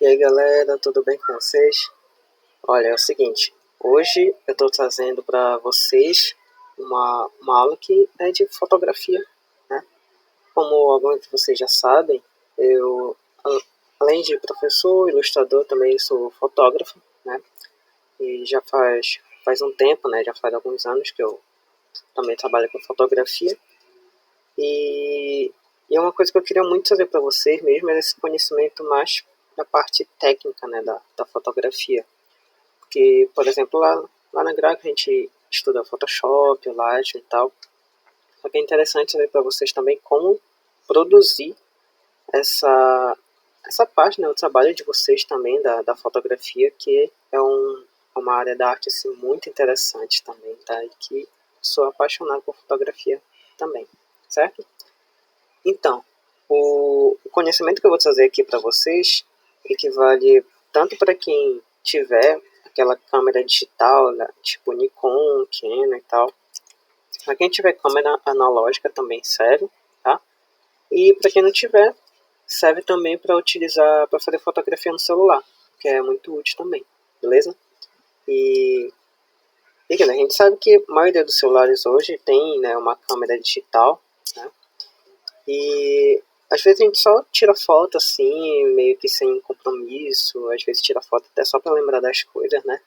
aí galera, tudo bem com vocês? Olha, é o seguinte, hoje eu estou trazendo para vocês uma aula que é de fotografia, né? Como alguns de vocês já sabem, eu, além de professor, ilustrador, também sou fotógrafo, né? E já faz um tempo, né? Já faz alguns anos que eu também trabalho com fotografia. E é uma coisa que eu queria muito trazer para vocês mesmo, é esse conhecimento mais da parte técnica, né, da fotografia. Porque, por exemplo, lá na Graphic a gente estuda Photoshop, Lightroom e tal. Só que é interessante saber para vocês também como produzir essa parte, né, o trabalho de vocês também da fotografia, que é uma área da arte assim, muito interessante também, tá? E que sou apaixonado por fotografia também, certo? Então, o conhecimento que eu vou trazer aqui para vocês equivale tanto para quem tiver aquela câmera digital, né, tipo Nikon, Canon e tal. Para quem tiver câmera analógica também serve, tá? E para quem não tiver, serve também para utilizar, para fazer fotografia no celular, que é muito útil também, beleza? E a gente sabe que a maioria dos celulares hoje tem, né, uma câmera digital, né? E às vezes a gente só tira foto assim, meio que sem compromisso, às vezes tira foto até só para lembrar das coisas, né?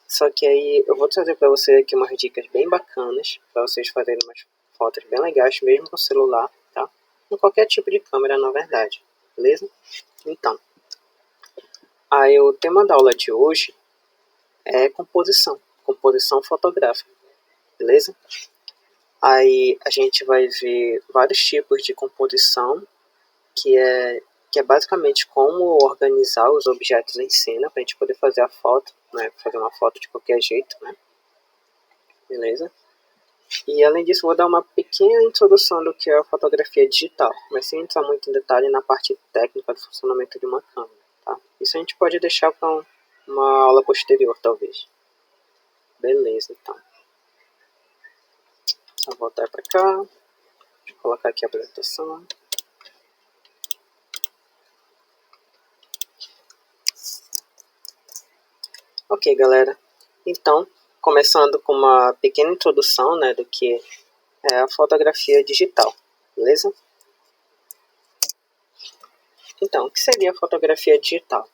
Só que aí eu vou trazer para você aqui umas dicas bem bacanas, para vocês fazerem umas fotos bem legais, mesmo com o celular, tá? Com qualquer tipo de câmera, na verdade, beleza? Então, aí o tema da aula de hoje é composição fotográfica, beleza? Aí a gente vai ver vários tipos de composição, que é basicamente como organizar os objetos em cena para a gente poder fazer a foto, né? Fazer uma foto de qualquer jeito, né? Beleza? E além disso, vou dar uma pequena introdução do que é a fotografia digital, mas sem entrar muito em detalhe na parte técnica do funcionamento de uma câmera, tá? Isso a gente pode deixar para uma aula posterior, talvez. Beleza, então. Vou voltar para cá. Deixa eu colocar aqui a apresentação. Ok, galera. Então, começando com uma pequena introdução, né, do que é a fotografia digital, beleza? Então, o que seria a fotografia digital?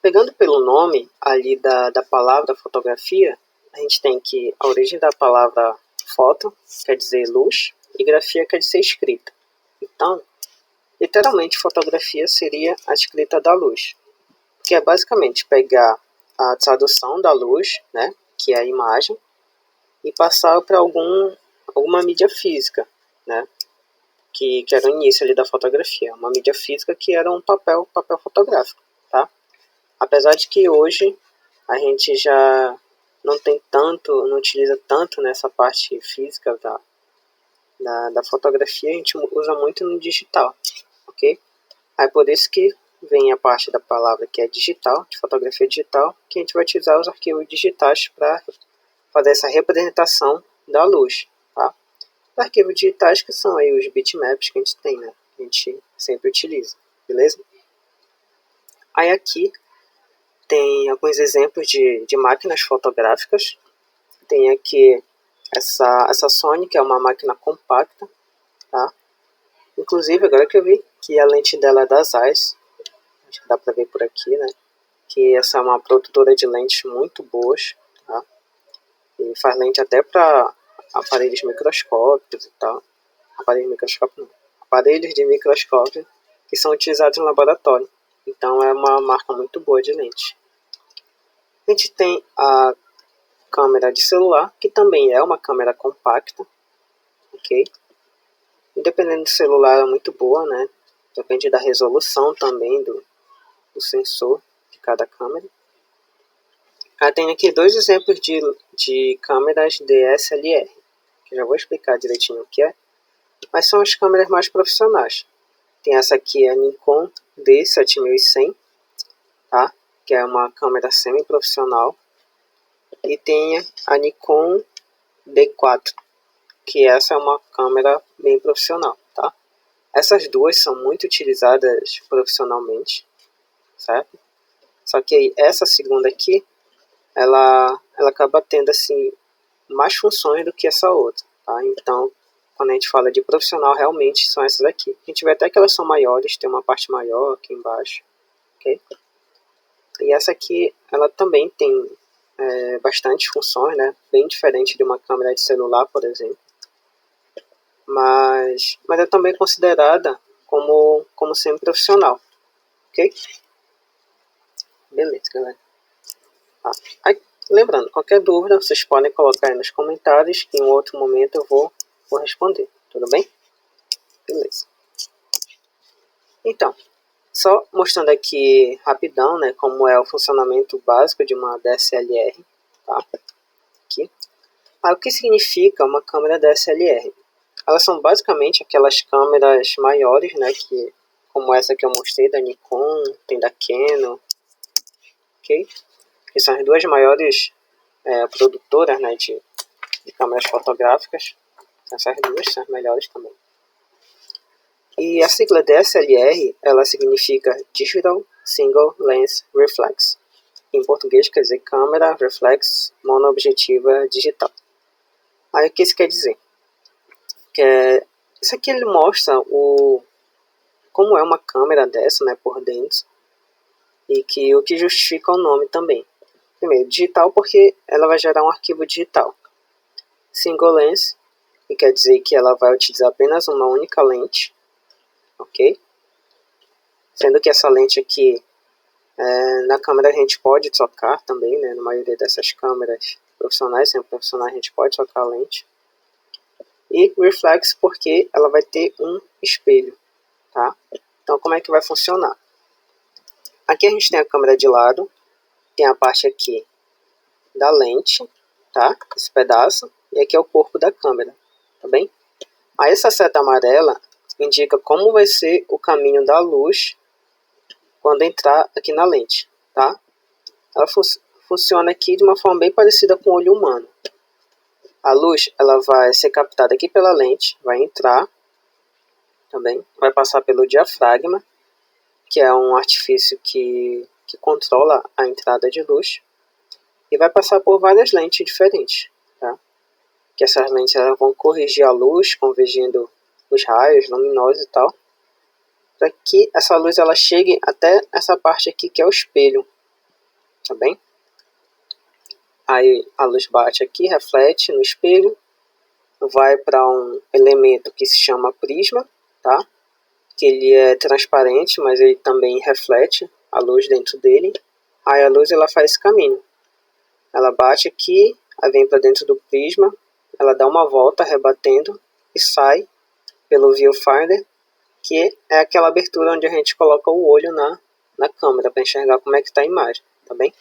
Pegando pelo nome ali da palavra fotografia, a gente tem que a origem da palavra foto quer dizer luz e grafia quer dizer escrita. Então, literalmente, fotografia seria a escrita da luz, que é basicamente pegar a tradução da luz, né, que é a imagem, e passar para alguma mídia física, né, que era o início ali da fotografia, uma mídia física que era um papel fotográfico, tá? Apesar de que hoje a gente já não utiliza tanto nessa parte física da fotografia, a gente usa muito no digital, ok? Aí por isso que vem a parte da palavra que é digital, de fotografia digital, que a gente vai utilizar os arquivos digitais para fazer essa representação da luz, tá? Os arquivos digitais que são aí os bitmaps que a gente tem, né? A gente sempre utiliza, beleza? Aí aqui tem alguns exemplos de máquinas fotográficas. Tem aqui essa Sony, que é uma máquina compacta, tá? Inclusive, agora que eu vi que a lente dela é da Zeiss, acho que dá pra ver por aqui, né? Que essa é uma produtora de lentes muito boas, tá? E faz lente até para aparelhos microscópicos e tal. Aparelhos de microscópio que são utilizados no laboratório. Então é uma marca muito boa de lente. A gente tem a câmera de celular, que também é uma câmera compacta, ok? Independente do celular, é muito boa, né? Depende da resolução também do sensor de cada câmera. Tem aqui dois exemplos de câmeras DSLR, que eu já vou explicar direitinho o que é, mas são as câmeras mais profissionais. Tem essa aqui, a Nikon D7100, tá? Que é uma câmera semi-profissional. E tem a Nikon D4, que essa é uma câmera bem profissional, tá? Essas duas são muito utilizadas profissionalmente, certo? Só que aí, essa segunda aqui, ela acaba tendo assim, mais funções do que essa outra. Tá? Então, quando a gente fala de profissional, realmente são essas aqui. A gente vê até que elas são maiores, tem uma parte maior aqui embaixo. Okay? E essa aqui, ela também tem bastante funções, né? Bem diferente de uma câmera de celular, por exemplo. Mas é também considerada como semi-profissional. Ok? Beleza, galera. Tá. Aí, lembrando, qualquer dúvida, vocês podem colocar aí nos comentários, que em um outro momento eu vou responder. Tudo bem? Beleza. Então, só mostrando aqui rapidão, né, como é o funcionamento básico de uma DSLR, tá? Aqui. O que significa uma câmera DSLR? Elas são basicamente aquelas câmeras maiores, né, como essa que eu mostrei da Nikon, tem da Canon, ok? Que são as duas maiores produtoras, né, de câmeras fotográficas. Essas duas são as melhores também. E a sigla DSLR, ela significa Digital Single Lens Reflex. Em português quer dizer câmera reflex monoobjetiva digital. Aí o que isso quer dizer? Isso aqui ele mostra como é uma câmera dessa, né, por dentro, e o que justifica o nome também. Primeiro, digital porque ela vai gerar um arquivo digital. Single lens, que quer dizer que ela vai utilizar apenas uma única lente, ok? Sendo que essa lente aqui, na câmera a gente pode trocar também, né? Na maioria dessas câmeras profissionais, sem profissionais a gente pode trocar a lente. E reflex porque ela vai ter um espelho, tá? Então como é que vai funcionar? Aqui a gente tem a câmera de lado, tem a parte aqui da lente, tá? Esse pedaço, e aqui é o corpo da câmera, tá bem? Aí essa seta amarela indica como vai ser o caminho da luz quando entrar aqui na lente, tá? Ela funciona aqui de uma forma bem parecida com o olho humano. A luz, ela vai ser captada aqui pela lente, vai entrar também, vai passar pelo diafragma, que é um artifício que controla a entrada de luz, e vai passar por várias lentes diferentes, tá? Que essas lentes elas vão corrigir a luz, convergindo os raios luminosos e tal, para que essa luz ela chegue até essa parte aqui que é o espelho, tá bem? Aí a luz bate aqui, reflete no espelho, vai para um elemento que se chama prisma, tá? Que ele é transparente, mas ele também reflete a luz dentro dele. Aí a luz ela faz esse caminho. Ela bate aqui, aí vem para dentro do prisma, ela dá uma volta rebatendo e sai pelo viewfinder, que é aquela abertura onde a gente coloca o olho na câmera para enxergar como é que está a imagem, tá bem?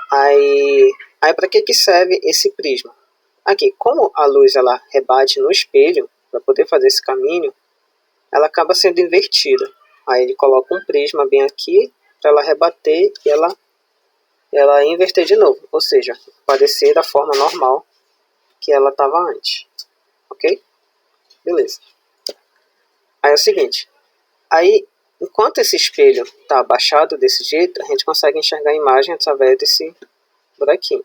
Aí para que serve esse prisma? Aqui, como a luz ela rebate no espelho, para poder fazer esse caminho, ela acaba sendo invertida. Aí ele coloca um prisma bem aqui, para ela rebater e ela inverter de novo, ou seja, aparecer da forma normal que ela estava antes, ok? Beleza. Aí é o seguinte, aí enquanto esse espelho está abaixado desse jeito, a gente consegue enxergar a imagem através desse buraquinho.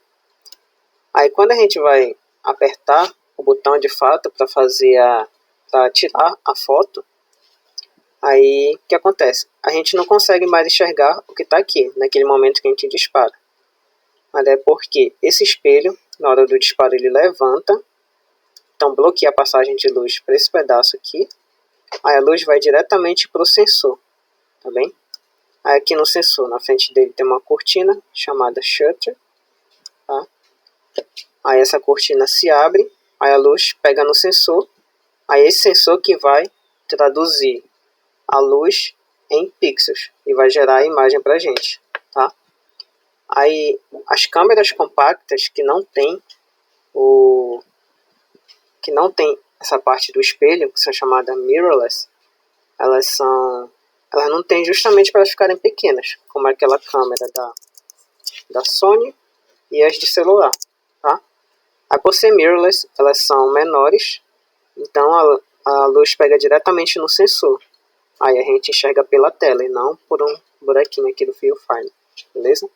Aí quando a gente vai apertar o botão de fato para tirar a foto, aí o que acontece? A gente não consegue mais enxergar o que está aqui, naquele momento que a gente dispara. Mas é porque esse espelho, na hora do disparo, ele levanta, então bloqueia a passagem de luz para esse pedaço aqui, aí a luz vai diretamente para o sensor, tá bem? Aí aqui no sensor, na frente dele tem uma cortina chamada shutter, tá? Aí essa cortina se abre, aí a luz pega no sensor, aí esse sensor que vai traduzir a luz em pixels e vai gerar a imagem pra gente, tá? Aí as câmeras compactas que não tem essa parte do espelho, que são chamadas mirrorless, elas não têm justamente para ficarem pequenas, como aquela câmera da Sony e as de celular, tá? Aí por ser mirrorless, elas são menores, então a luz pega diretamente no sensor. Aí a gente enxerga pela tela e não por buraquinho aqui do fio Find, beleza?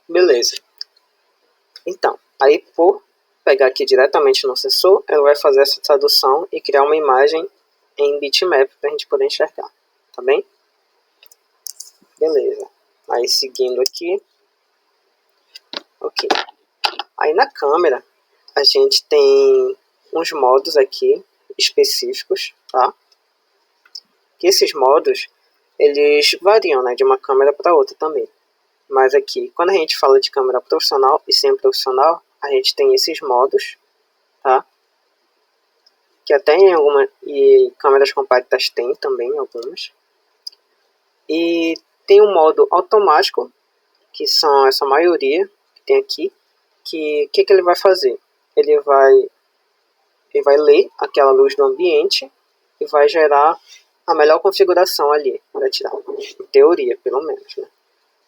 Beleza. Então, aí por pegar aqui diretamente no sensor, ela vai fazer essa tradução e criar uma imagem em bitmap para a gente poder enxergar, tá bem? Beleza. Aí seguindo aqui. Ok. Aí na câmera, a gente tem uns modos aqui específicos, tá? Que esses modos, eles variam, né, de uma câmera para outra também. Mas aqui, quando a gente fala de câmera profissional e semi-profissional, a gente tem esses modos, tá? Que até em algumas, e câmeras compactas tem também algumas. E tem um modo automático, que são essa maioria que tem aqui, que ele vai fazer? Ele vai ler aquela luz do ambiente e vai gerar a melhor configuração ali para tirar, em teoria, pelo menos, né?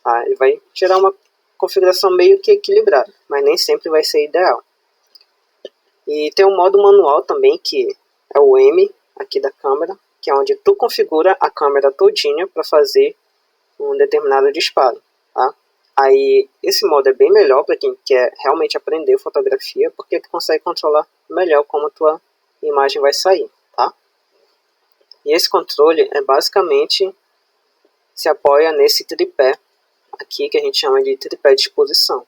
Tá? Ele vai gerar uma configuração meio que equilibrada, mas nem sempre vai ser ideal. E tem um modo manual também, que é o M aqui da câmera, que é onde tu configura a câmera todinha para fazer um determinado disparo, tá? Aí esse modo é bem melhor para quem quer realmente aprender fotografia, porque tu consegue controlar melhor como a tua imagem vai sair, tá? E esse controle é basicamente se apoia nesse tripé aqui, que a gente chama de tripé de exposição,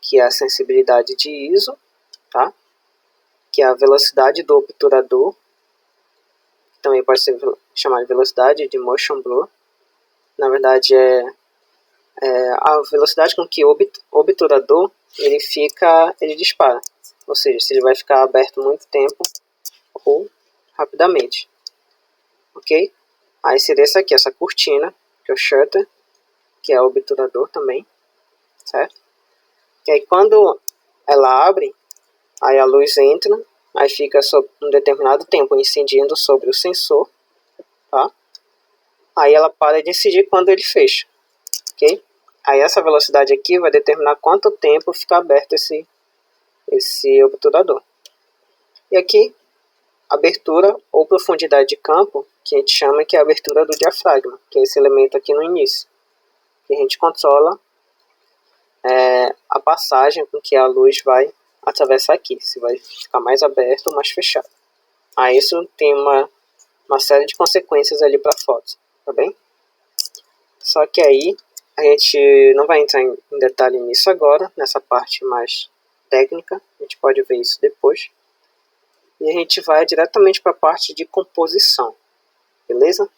que é a sensibilidade de ISO, tá? Que é a velocidade do obturador, que também pode ser chamada de velocidade de motion blur. Na verdade é a velocidade com que o obturador ele dispara, ou seja, se ele vai ficar aberto muito tempo ou rapidamente, ok? Aí seria essa aqui, essa cortina, que é o shutter, que é o obturador também, certo? E aí quando ela abre, aí a luz entra, aí fica um determinado tempo incidindo sobre o sensor, tá? Aí ela para de incidir quando ele fecha, ok? Aí essa velocidade aqui vai determinar quanto tempo fica aberto esse obturador. E aqui, abertura ou profundidade de campo, que a gente chama que é a abertura do diafragma, que é esse elemento aqui no início, que a gente controla a passagem com que a luz vai atravessar aqui, se vai ficar mais aberto ou mais fechado. Aí isso tem uma série de consequências ali para a foto, tá bem? Só que aí a gente não vai entrar em detalhe nisso agora, nessa parte mais técnica, a gente pode ver isso depois. E a gente vai diretamente para a parte de composição, beleza?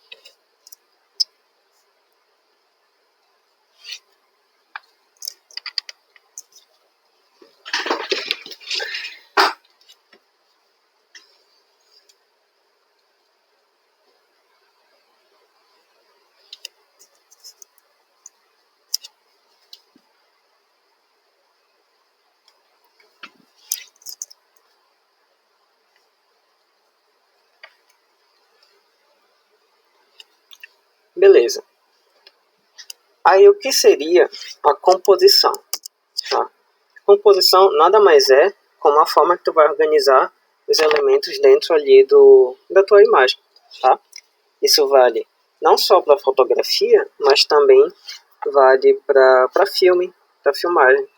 Beleza. Aí o que seria a composição? Tá? Composição nada mais é como a forma que tu vai organizar os elementos dentro ali da tua imagem, tá? Isso vale não só para fotografia, mas também vale para filme, para filmagem,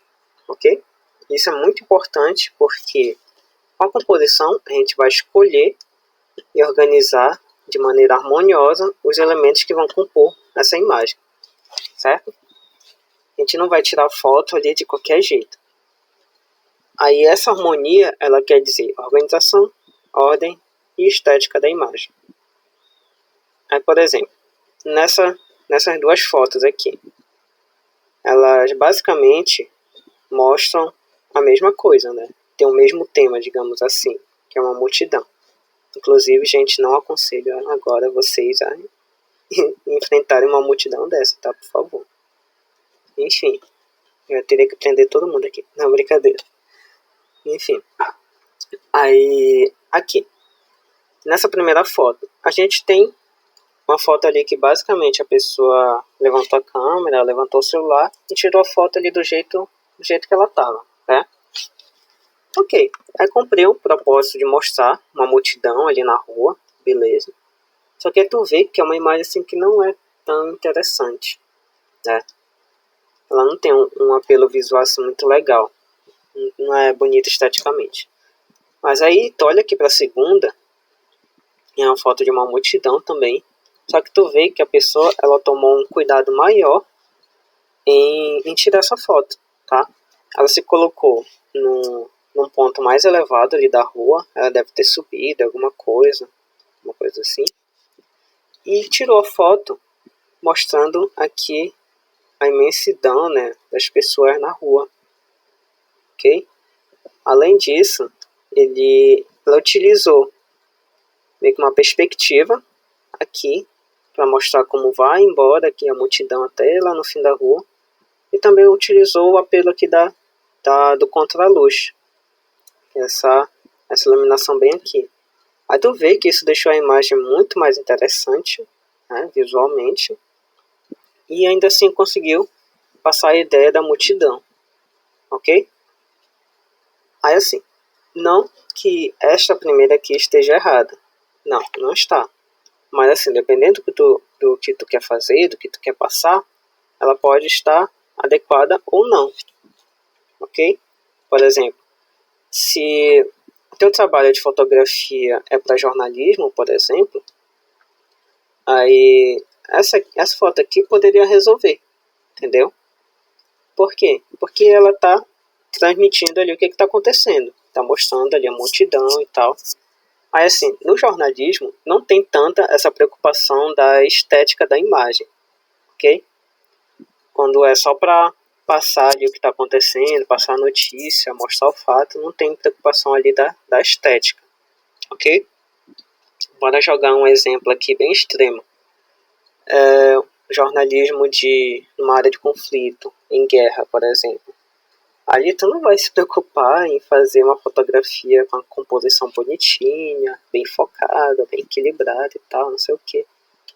ok? Isso é muito importante porque com a composição a gente vai escolher e organizar de maneira harmoniosa os elementos que vão compor essa imagem, certo? A gente não vai tirar foto ali de qualquer jeito. Aí essa harmonia, ela quer dizer organização, ordem e estética da imagem. Aí, por exemplo, nessas duas fotos aqui, elas basicamente mostram a mesma coisa, né? Tem o mesmo tema, digamos assim, que é uma multidão. Inclusive, gente, não aconselho agora vocês a enfrentarem uma multidão dessa, tá? Por favor. Enfim. Eu teria que prender todo mundo aqui. Não, brincadeira. Enfim. Aí, aqui. Nessa primeira foto, a gente tem uma foto ali que basicamente a pessoa levantou a câmera, levantou o celular e tirou a foto ali do jeito que ela tava, né? Ok, aí cumpri o propósito de mostrar uma multidão ali na rua, beleza. Só que aí tu vê que é uma imagem assim que não é tão interessante, né? Ela não tem um apelo visual assim muito legal, não é bonita esteticamente. Mas aí tu olha aqui pra segunda, é uma foto de uma multidão também. Só que tu vê que a pessoa ela tomou um cuidado maior em tirar essa foto, tá? Ela se colocou num ponto mais elevado ali da rua, ela deve ter subido alguma coisa assim, e tirou a foto mostrando aqui a imensidão, né, das pessoas na rua, ok? Além disso, ela utilizou meio que uma perspectiva aqui para mostrar como vai embora aqui a multidão até lá no fim da rua, e também utilizou o apelo aqui do contraluz, essa iluminação bem aqui. Aí tu vê que isso deixou a imagem muito mais interessante, né, visualmente, e ainda assim conseguiu passar a ideia da multidão, ok? Aí assim, não que esta primeira aqui esteja errada, não está, mas assim, dependendo do que tu quer fazer, do que tu quer passar, ela pode estar adequada ou não, ok? Por exemplo, se o teu trabalho de fotografia é para jornalismo, por exemplo, aí essa foto aqui poderia resolver, entendeu? Por quê? Porque ela está transmitindo ali o que está acontecendo, está mostrando ali a multidão e tal. Aí assim, no jornalismo não tem tanta essa preocupação da estética da imagem, ok? Quando é só para passar ali o que está acontecendo, passar a notícia, mostrar o fato, não tem preocupação ali da estética, ok? Bora jogar um exemplo aqui bem extremo. Jornalismo de uma área de conflito, em guerra, por exemplo. Ali tu não vai se preocupar em fazer uma fotografia com a composição bonitinha, bem focada, bem equilibrada e tal, não sei o que.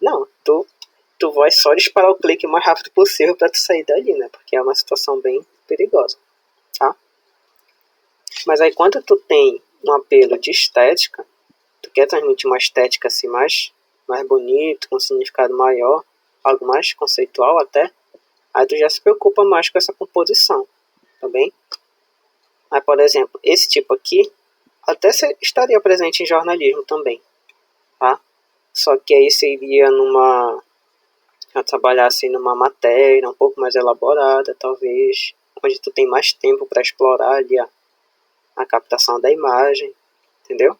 Não, tu vai só disparar o clique o mais rápido possível para tu sair dali, né? Porque é uma situação bem perigosa, tá? Mas aí quando tu tem um apelo de estética, tu quer transmitir uma estética assim mais bonito, com um significado maior, algo mais conceitual até, aí tu já se preocupa mais com essa composição, tá bem? Aí, por exemplo, esse tipo aqui até estaria presente em jornalismo também, tá? Só que aí seria trabalhar assim numa matéria um pouco mais elaborada, talvez, onde tu tem mais tempo para explorar ali a captação da imagem, entendeu?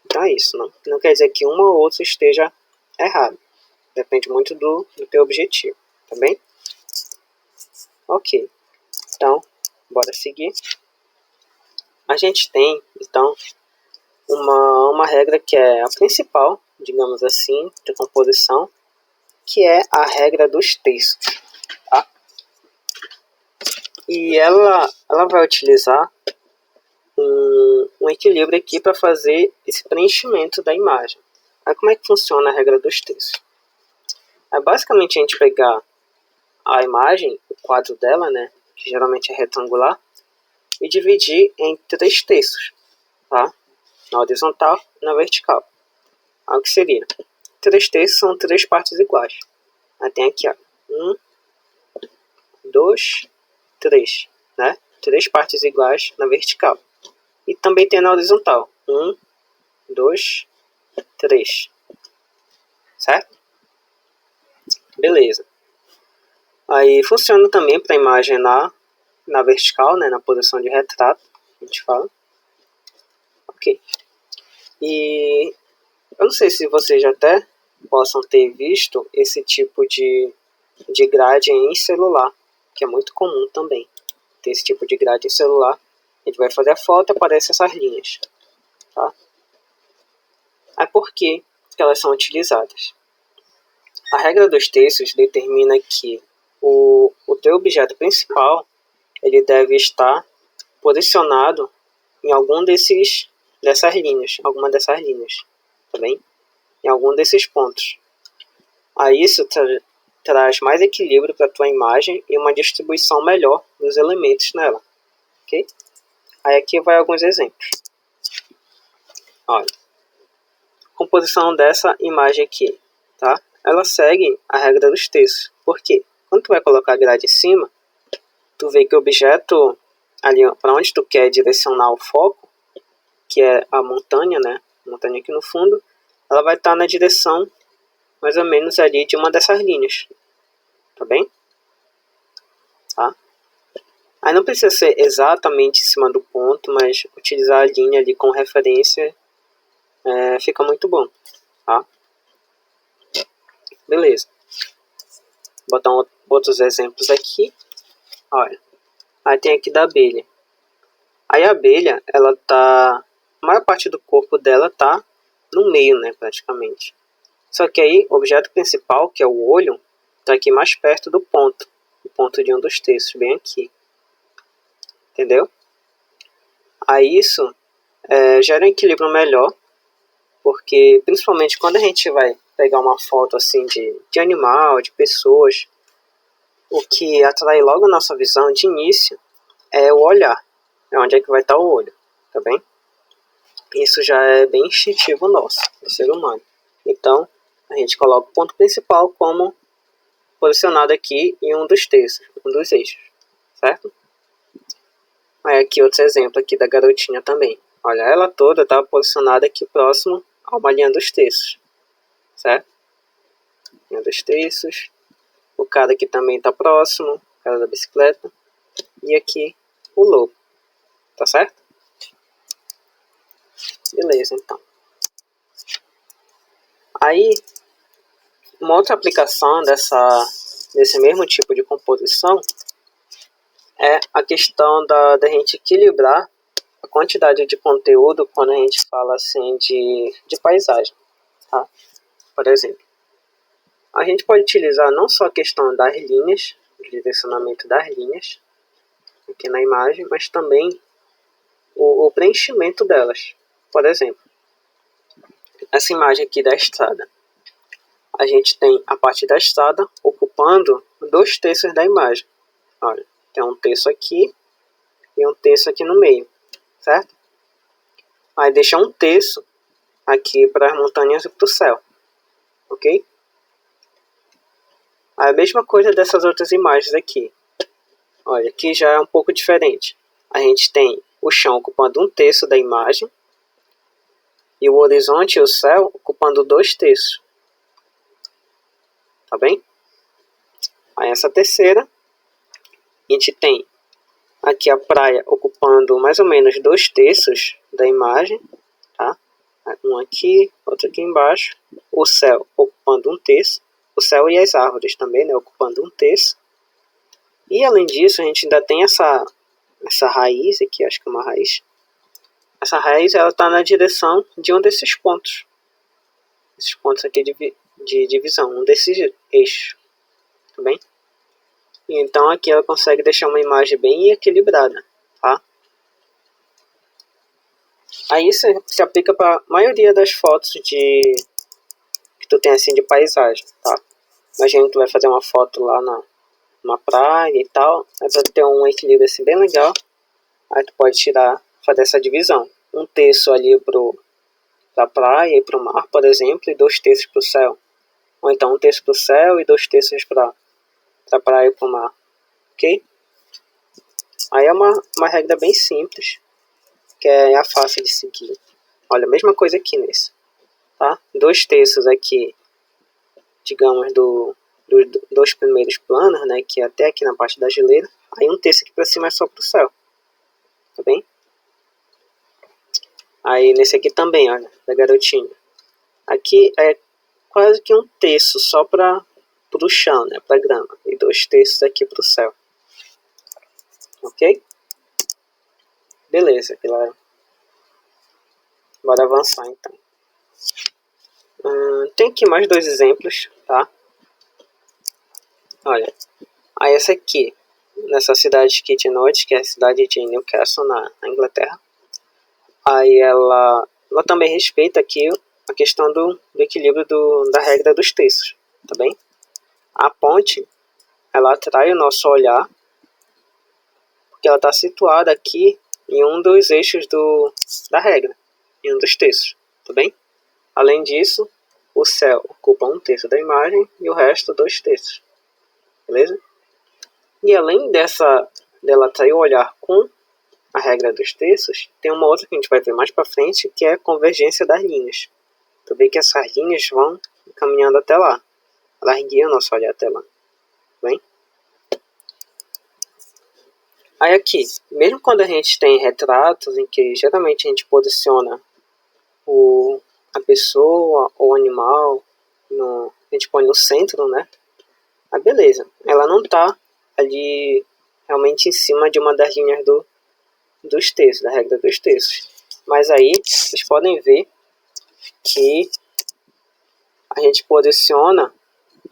Então é isso, não quer dizer que uma ou outra esteja errado. Depende muito do teu objetivo, tá bem? Ok, então, bora seguir. A gente tem, então, uma regra que é a principal, digamos assim, de composição, que é a regra dos terços, tá? E ela vai utilizar um equilíbrio aqui para fazer esse preenchimento da imagem. Aí como é que funciona a regra dos terços? É basicamente a gente pegar a imagem, o quadro dela, né, que geralmente é retangular, e dividir em 3 terços, tá? Na horizontal e na vertical. Aí o que seria? 3 terços são 3 partes iguais. Aí tem aqui, ó, 1, 2, 3, né? 3 partes iguais na vertical. E também tem na horizontal. 1, 2, 3. Certo? Beleza. Aí funciona também para a imagem na vertical, né? Na posição de retrato, a gente fala. Ok. E eu não sei se vocês já até possam ter visto esse tipo de grade em celular, que é muito comum também. Ter esse tipo de grade em celular. A gente vai fazer a foto e aparecem essas linhas. Tá? Aí por que elas são utilizadas? A regra dos terços determina que o teu objeto principal ele deve estar posicionado em alguma dessas linhas, tá bem? Em algum desses pontos. Aí isso traz mais equilíbrio para a tua imagem e uma distribuição melhor dos elementos nela, ok? Aí aqui vai alguns exemplos. Olha, composição dessa imagem aqui, tá? Ela segue a regra dos terços. Por quê? Quando tu vai colocar a grade em cima, tu vê que o objeto ali para onde tu quer direcionar o foco, que é a montanha, né? A montanha aqui no fundo, ela vai estar na direção mais ou menos ali de uma dessas linhas, tá bem? Tá? Aí não precisa ser exatamente em cima do ponto, mas utilizar a linha ali com referência fica muito bom, tá? Beleza. Vou botar outros exemplos aqui. Olha, aí tem aqui da abelha. Aí a abelha, ela tá, a maior parte do corpo dela tá no meio, né, praticamente. Só que aí o objeto principal, que é o olho, tá aqui mais perto do ponto, o ponto de um dos terços, bem aqui. Entendeu? Aí isso gera um equilíbrio melhor, porque principalmente quando a gente vai pegar uma foto assim de animal, de pessoas, o que atrai logo a nossa visão de início é o olhar, é onde é que vai estar o olho, tá bem? Isso já é bem instintivo nosso, do ser humano. Então, a gente coloca o ponto principal como posicionado aqui em um dos terços, um dos eixos, certo? Aí aqui outro exemplo aqui da garotinha também. Olha, ela toda está posicionada aqui próximo a uma linha dos terços, certo? Linha dos terços. O cara aqui também está próximo, o cara da bicicleta. E aqui o lobo, tá certo? Beleza, então. Aí, uma outra aplicação desse mesmo tipo de composição é a questão da gente equilibrar a quantidade de conteúdo quando a gente fala assim de paisagem, tá? Por exemplo, a gente pode utilizar não só a questão das linhas, o direcionamento das linhas aqui na imagem, mas também o preenchimento delas. Por exemplo, essa imagem aqui da estrada. A gente tem a parte da estrada ocupando 2 terços da imagem. Olha, tem um terço aqui e um terço aqui no meio, certo? Aí deixa um terço aqui para as montanhas e para o céu, ok? A mesma coisa dessas outras imagens aqui. Olha, aqui já é um pouco diferente. A gente tem o chão ocupando um terço da imagem e o horizonte e o céu ocupando 2 terços. Tá bem? Aí essa terceira, a gente tem aqui a praia ocupando mais ou menos 2 terços da imagem, tá? Um aqui, outro aqui embaixo. O céu ocupando um terço. O céu e as árvores também, né? Ocupando um terço. E além disso, a gente ainda tem essa raiz aqui, acho que é uma raiz. Essa raiz, ela está na direção de um desses pontos. Esses pontos aqui de divisão, um desses eixos. Tá bem? E então aqui ela consegue deixar uma imagem bem equilibrada, tá? Aí isso se aplica para a maioria das fotos que tu tem assim de paisagem, tá? Imagina que tu vai fazer uma foto lá numa praia e tal, aí pra ter um equilíbrio assim bem legal, aí tu pode fazer essa divisão. Um terço ali pra praia e pro mar, por exemplo, e 2 terços pro céu. Ou então um terço pro céu e 2 terços pra praia e pro mar, ok? Aí é uma regra bem simples, que é a fácil de seguir. Olha, a mesma coisa aqui nesse, tá? 2 terços aqui, digamos, dos 2 primeiros planos, né, que é até aqui na parte da geleira. Aí um terço aqui para cima é só pro céu, tá bem? Aí nesse aqui também, olha, da garotinha. Aqui é quase que um terço só pro chão, né, pra grama. E 2 terços aqui pro céu. Ok? Beleza, galera. Bora avançar então. Tem aqui mais 2 exemplos, tá? Olha, aí essa aqui nessa cidade aqui de noite, que é a cidade de Newcastle, na Inglaterra. Aí ela também respeita aqui a questão do equilíbrio da regra dos terços, tá bem? A ponte, ela atrai o nosso olhar, porque ela está situada aqui em um dos eixos da regra, em um dos terços, tá bem? Além disso, o céu ocupa 1/3 da imagem e o resto 2/3, beleza? E além dela atrair o olhar com a regra dos terços, tem uma outra que a gente vai ver mais para frente, que é a convergência das linhas. Tu vê que essas linhas vão caminhando até lá. Elas guiam o nosso olhar até lá. Bem? Aí aqui, mesmo quando a gente tem retratos em que geralmente a gente posiciona a pessoa ou o animal, a gente põe no centro, né? Ah, beleza. Ela não está ali realmente em cima de uma das linhas dos terços, da regra dos terços. Mas aí, vocês podem ver que a gente posiciona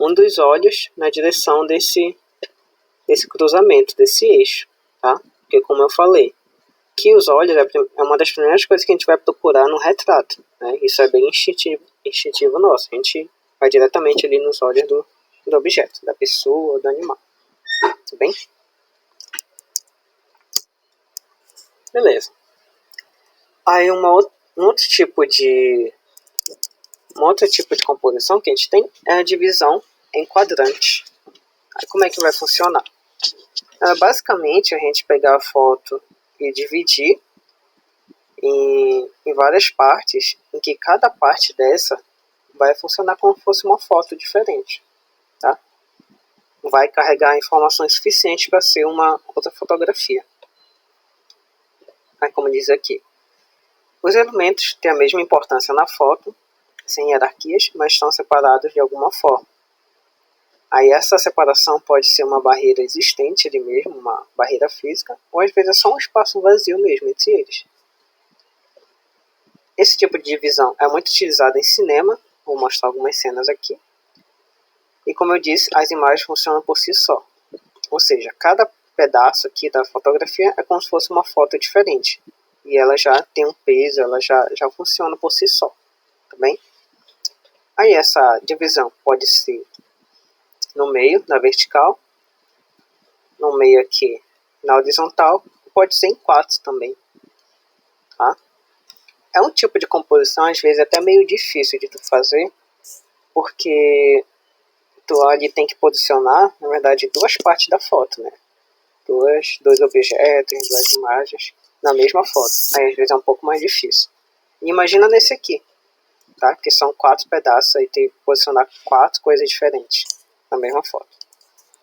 um dos olhos na direção desse cruzamento, desse eixo, tá? Porque como eu falei, que os olhos é uma das primeiras coisas que a gente vai procurar no retrato, né? Isso é bem instintivo nosso, a gente vai diretamente ali nos olhos do objeto, da pessoa, do animal, tudo bem? Beleza. Aí um outro tipo de composição que a gente tem é a divisão em quadrantes. Aí como é que vai funcionar? Basicamente a gente pegar a foto e dividir em várias partes, em que cada parte dessa vai funcionar como se fosse uma foto diferente, tá? Vai carregar informações suficientes para ser uma outra fotografia. Aí, como diz aqui, os elementos têm a mesma importância na foto, sem hierarquias, mas estão separados de alguma forma. Aí essa separação pode ser uma barreira existente ali mesmo, uma barreira física, ou às vezes é só um espaço vazio mesmo entre eles. Esse tipo de divisão é muito utilizado em cinema, vou mostrar algumas cenas aqui. E como eu disse, as imagens funcionam por si só. Ou seja, cada pedaço aqui da fotografia é como se fosse uma foto diferente. E ela já tem um peso, ela já funciona por si só. Tá bem? Aí essa divisão pode ser no meio, na vertical, no meio aqui na horizontal, pode ser em quatro também. Tá? É um tipo de composição, às vezes, até meio difícil de tu fazer, porque tu ali tem que posicionar, na verdade, duas partes da foto, né? Dois objetos, duas imagens na mesma foto. Aí, às vezes, é um pouco mais difícil. E imagina nesse aqui, tá? Que são 4 pedaços, aí tem que posicionar 4 coisas diferentes na mesma foto.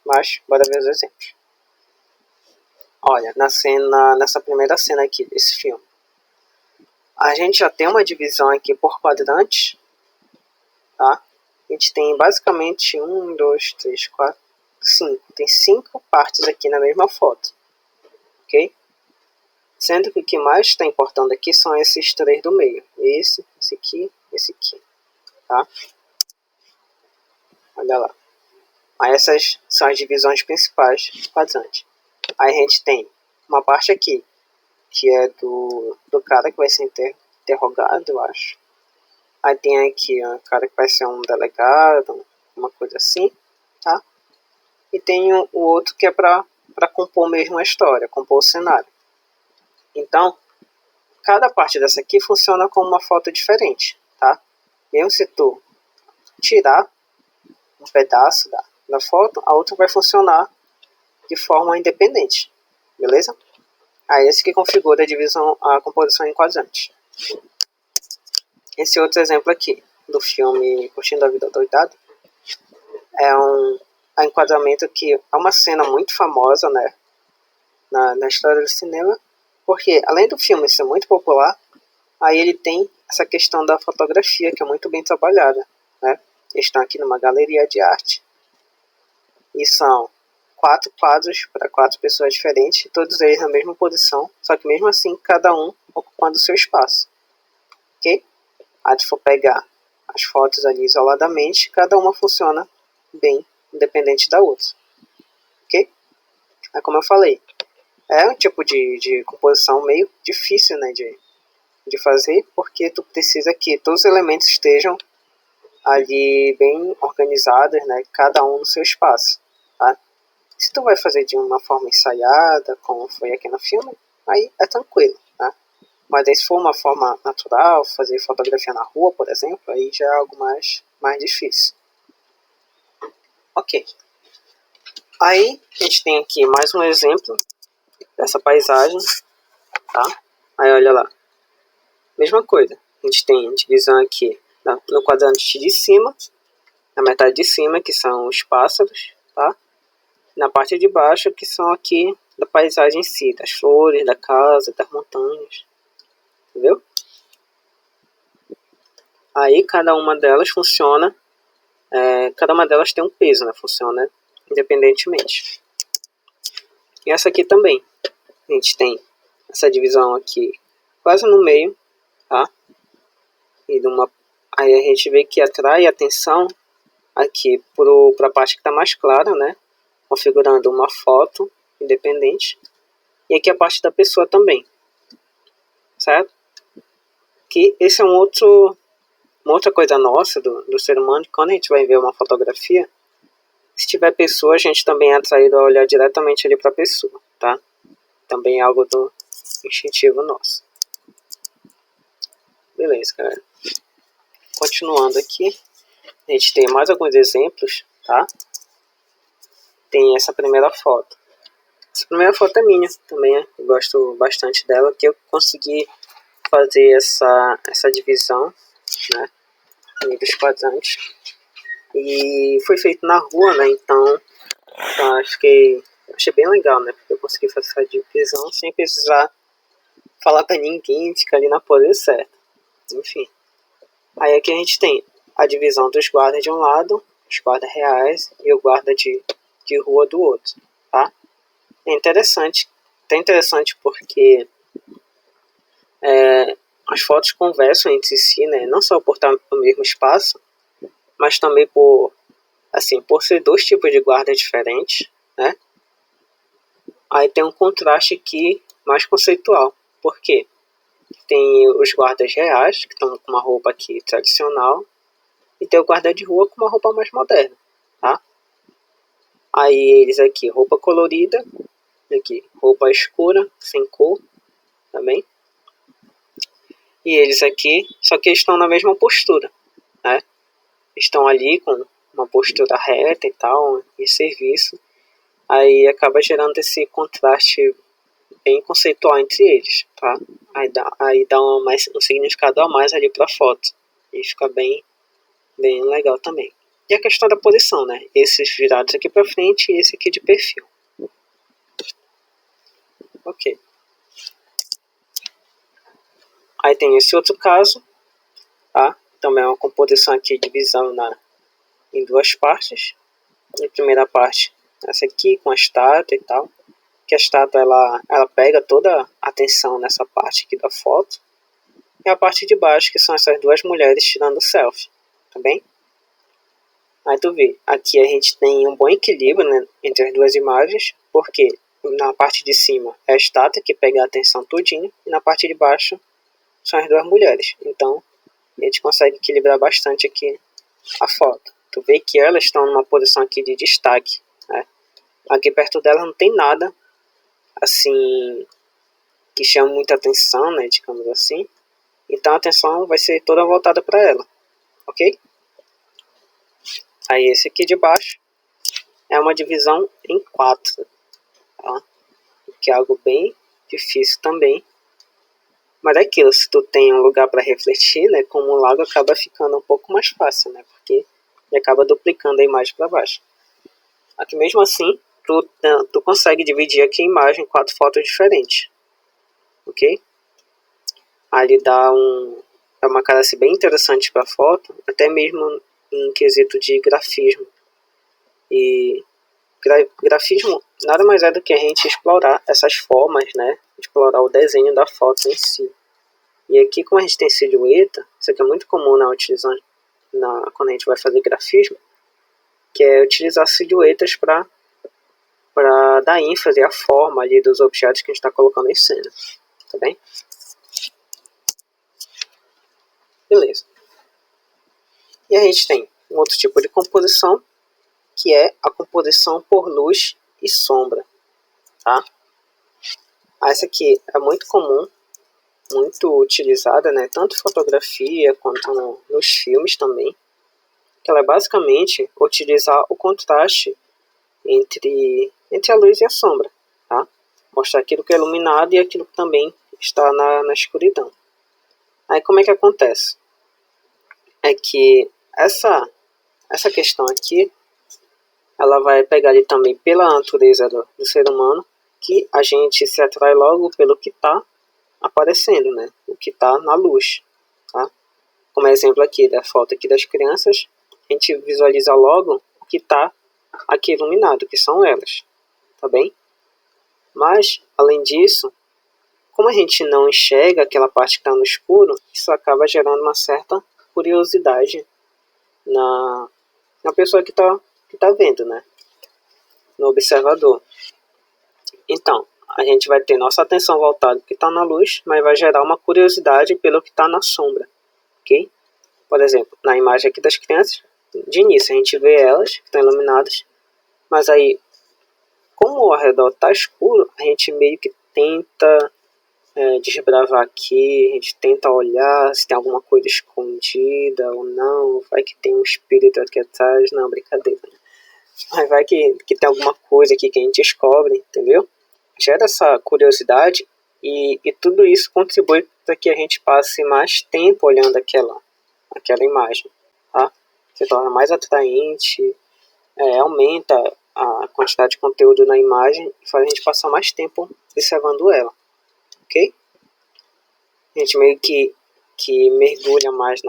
Mas, bora ver os exemplos. Olha, nessa primeira cena aqui desse filme, a gente já tem uma divisão aqui por quadrantes, tá? A gente tem basicamente 1, 2, 3, 4, 5. Tem 5 partes aqui na mesma foto, ok? Sendo que o que mais está importando aqui são esses 3 do meio. Esse aqui, tá? Olha lá. Aí essas são as divisões principais do quadrante. Aí a gente tem uma parte aqui, que é do cara que vai ser interrogado, eu acho. Aí tem aqui o cara que vai ser um delegado, uma coisa assim, tá? E tem o outro que é para compor mesmo a história, compor o cenário. Então, cada parte dessa aqui funciona como uma foto diferente, tá? Mesmo se tu tirar um pedaço da foto, a outra vai funcionar de forma independente, beleza? Aí esse que configura a composição em quadrantes. Esse outro exemplo aqui, do filme Curtindo a Vida Doidado, é um enquadramento que é uma cena muito famosa, né, na história do cinema, porque além do filme ser muito popular, aí ele tem essa questão da fotografia, que é muito bem trabalhada, né? Eles estão aqui numa galeria de arte, e são 4 quadros para 4 pessoas diferentes, todos eles na mesma posição, só que mesmo assim, cada um ocupando o seu espaço, ok? Aí se for pegar as fotos ali isoladamente, cada uma funciona bem, independente da outra, ok? É como eu falei, é um tipo de composição meio difícil, né, de fazer, porque tu precisa que todos os elementos estejam ali bem organizados, né, cada um no seu espaço, tá? Se tu vai fazer de uma forma ensaiada, como foi aqui no filme, aí é tranquilo, tá? Mas aí se for uma forma natural, fazer fotografia na rua, por exemplo, aí já é algo mais difícil. Ok. Aí a gente tem aqui mais um exemplo dessa paisagem, tá? Aí olha lá. Mesma coisa. A gente tem divisão aqui no quadrante de cima, na metade de cima, que são os pássaros, tá? Na parte de baixo, que são aqui da paisagem em si, das flores, da casa, das montanhas. Entendeu? Aí cada uma delas funciona, cada uma delas tem um peso, né? Funciona independentemente. E essa aqui também. A gente tem essa divisão aqui quase no meio, tá? E aí a gente vê que atrai a atenção aqui para a parte que está mais clara, né? Configurando uma foto independente. E aqui a parte da pessoa também, certo? Que esse é uma outra coisa nossa do ser humano. Quando a gente vai ver uma fotografia, se tiver pessoa, a gente também é atraído a olhar diretamente ali para a pessoa, tá? Também é algo do instintivo nosso. Beleza, galera. Continuando aqui, a gente tem mais alguns exemplos, tá? Tem essa primeira foto. Essa primeira foto é minha também, eu gosto bastante dela, porque eu consegui fazer essa divisão, né, dos quadrantes. E foi feito na rua, né, então achei bem legal, né, porque eu consegui fazer essa divisão sem precisar falar pra ninguém, ficar ali na pose certa. Enfim. Aí aqui a gente tem a divisão dos guardas de um lado, os guardas reais e o guarda de rua do outro, tá? É interessante porque as fotos conversam entre si, né? Não só por estar no mesmo espaço, mas também por ser dois tipos de guarda diferentes, né? Aí tem um contraste aqui mais conceitual. Por quê? Tem os guardas reais, que estão com uma roupa aqui tradicional, e tem o guarda de rua com uma roupa mais moderna, tá? Aí eles aqui, roupa colorida, aqui, roupa escura, sem cor, também. E eles aqui, só que eles estão na mesma postura, né? Estão ali com uma postura reta e tal, em serviço. Aí acaba gerando esse contraste bem conceitual entre eles, tá? Aí dá um significado a mais ali pra foto. E fica bem legal também. E a questão da posição, né? Esses virados aqui pra frente e esse aqui de perfil. Ok. Aí tem esse outro caso, tá? Também é uma composição aqui de divisão em duas partes. A primeira parte, essa aqui com a estátua e tal. Que a estátua ela pega toda a atenção nessa parte aqui da foto. E a parte de baixo, que são essas duas mulheres tirando selfie, tá bem? Aí tu vê, aqui a gente tem um bom equilíbrio, né, entre as duas imagens, porque na parte de cima é a estátua que pega a atenção todinha, e na parte de baixo são as duas mulheres. Então a gente consegue equilibrar bastante aqui a foto. Tu vê que elas estão numa posição aqui de destaque, né? Aqui perto dela não tem nada assim que chama muita atenção, né, digamos assim. Então a atenção vai ser toda voltada para ela, ok? Aí esse aqui de baixo é uma divisão em 4, tá? Que é algo bem difícil também. Mas é aquilo, se tu tem um lugar para refletir, né, como o lago acaba ficando um pouco mais fácil, né, porque ele acaba duplicando a imagem para baixo. Aqui mesmo assim, tu consegue dividir aqui a imagem em 4 fotos diferentes, ok? Ali dá uma cara assim, bem interessante para a foto, até mesmo em quesito de grafismo. E grafismo nada mais é do que a gente explorar essas formas, né? Explorar o desenho da foto em si. E aqui, como a gente tem silhueta, isso aqui é muito comum quando a gente vai fazer grafismo, que é utilizar silhuetas para para dar ênfase à forma ali dos objetos que a gente está colocando em cena, tá bem? Beleza. E a gente tem um outro tipo de composição, que é a composição por luz e sombra, tá? Essa aqui é muito comum, muito utilizada, né? Tanto em fotografia quanto nos filmes também. Que ela é basicamente utilizar o contraste entre a luz e a sombra, tá? Mostrar aquilo que é iluminado e aquilo que também está na escuridão. Aí como é que acontece? É que essa questão aqui, ela vai pegar ali também pela natureza do ser humano, que a gente se atrai logo pelo que está aparecendo, né? O que está na luz, tá? Como exemplo aqui da foto aqui das crianças, a gente visualiza logo o que está aqui iluminado, que são elas, tá bem? Mas, além disso, como a gente não enxerga aquela parte que está no escuro, isso acaba gerando uma certa curiosidade na pessoa que tá vendo, né? No observador. Então, a gente vai ter nossa atenção voltada para o que está na luz, mas vai gerar uma curiosidade pelo que está na sombra, ok? Por exemplo, na imagem aqui das crianças, de início a gente vê elas, que estão iluminadas, mas aí, como ao redor está escuro, a gente meio que tenta desbravar aqui, a gente tenta olhar se tem alguma coisa escondida ou não, vai que tem um espírito aqui atrás, não, brincadeira, né? Mas vai que tem alguma coisa aqui que a gente descobre, entendeu? Gera essa curiosidade e tudo isso contribui para que a gente passe mais tempo olhando aquela imagem, tá? Se torna mais atraente, aumenta a quantidade de conteúdo na imagem e faz a gente passar mais tempo observando ela, ok? A gente meio que mergulha mais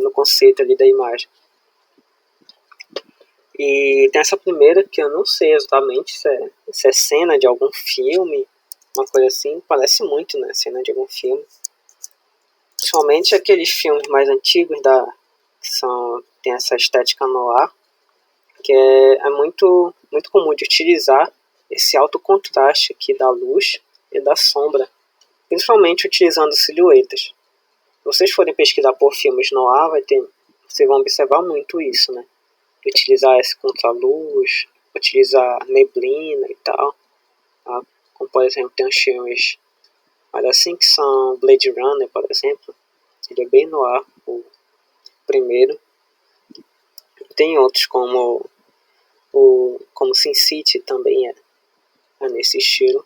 no conceito ali da imagem. E tem essa primeira que eu não sei exatamente se é cena de algum filme, uma coisa assim, parece muito, né, cena de algum filme. Principalmente aqueles filmes mais antigos tem essa estética noir, que é muito, muito comum de utilizar esse alto contraste aqui da luz e da sombra, principalmente utilizando silhuetas. Se vocês forem pesquisar por filmes noir, vocês vão observar muito isso, né? Utilizar esse contraluz, utilizar neblina e tal, tá? Como por exemplo tem uns filmes mas assim que são Blade Runner, por exemplo, ele é bem noir, o primeiro. Tem outros como Sin City também é nesse estilo.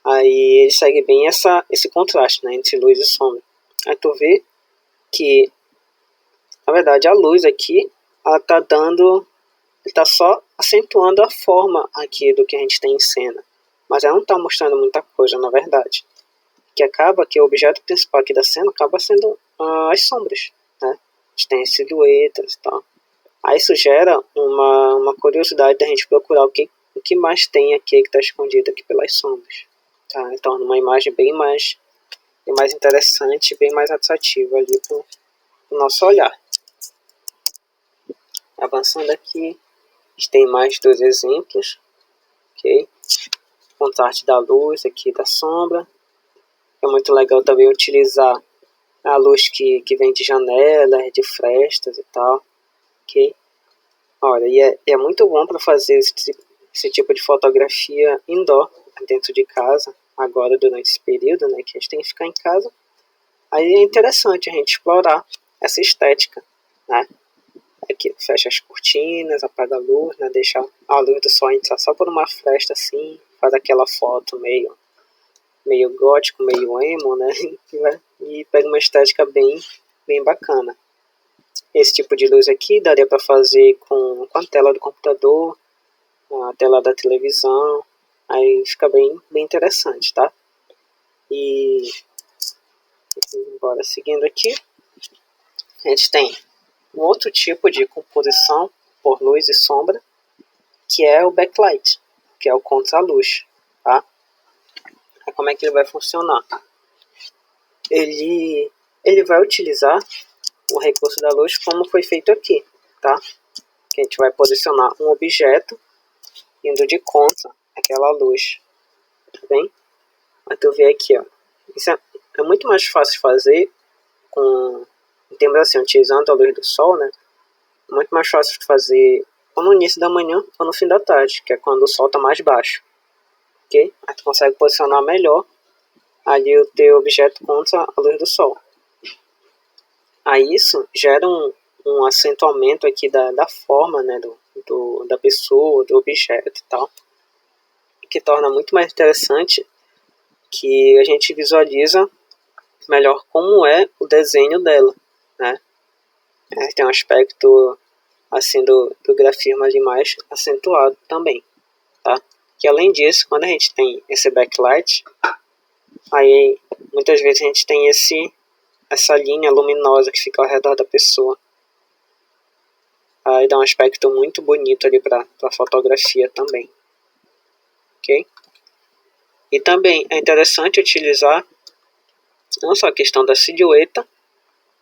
Aí ele segue bem esse contraste, né, entre luz e sombra. Aí tu vê que, na verdade, a luz aqui, ela tá só acentuando a forma aqui do que a gente tem em cena. Mas ela não está mostrando muita coisa, na verdade. Que acaba que o objeto principal aqui da cena acaba sendo as sombras, né? A gente tem as silhuetas e tal. Aí isso gera uma curiosidade da gente procurar o que mais tem aqui que está escondido aqui pelas sombras. Tá? Então, uma imagem bem mais interessante, bem mais atrativa ali para o nosso olhar. Avançando aqui, a gente tem mais dois exemplos, ok? Contraste da luz aqui da sombra. É muito legal também utilizar a luz que vem de janelas, de frestas e tal, ok? Olha, e é muito bom para fazer esse tipo de fotografia indoor, dentro de casa, agora durante esse período, né, que a gente tem que ficar em casa. Aí é interessante a gente explorar essa estética, né? Aqui fecha as cortinas, apaga a luz, né, deixa a luz do sol entrar só por uma fresta assim, faz aquela foto meio gótico, meio emo, né? E pega uma estética bem bacana. Esse tipo de luz aqui daria para fazer com a tela do computador, a tela da televisão, aí fica bem interessante, tá? E bora seguindo aqui, a gente tem um outro tipo de composição por luz e sombra, que é o backlight, que é o contraluz, tá? Aí como é que ele vai funcionar? Ele vai utilizar o recurso da luz como foi feito aqui, tá? que a gente vai posicionar um objeto indo de contra aquela luz, tá bem? Mas tu vê aqui, ó, isso é muito mais fácil de fazer em termos assim, utilizando a luz do sol, né? É muito mais fácil de fazer ou no início da manhã ou no fim da tarde, que é quando o sol está mais baixo, ok? Aí tu consegue posicionar melhor ali o teu objeto contra a luz do sol. Aí isso gera um acentuamento aqui da forma, né, da pessoa, do objeto e tal, que torna muito mais interessante, que a gente visualiza melhor como é o desenho dela, né? Tem um aspecto assim do grafismo ali mais acentuado também, tá? Que além disso, quando a gente tem esse backlight, aí muitas vezes a gente tem essa linha luminosa que fica ao redor da pessoa. Aí dá um aspecto muito bonito ali para a fotografia também, ok? E também é interessante utilizar não só a questão da silhueta,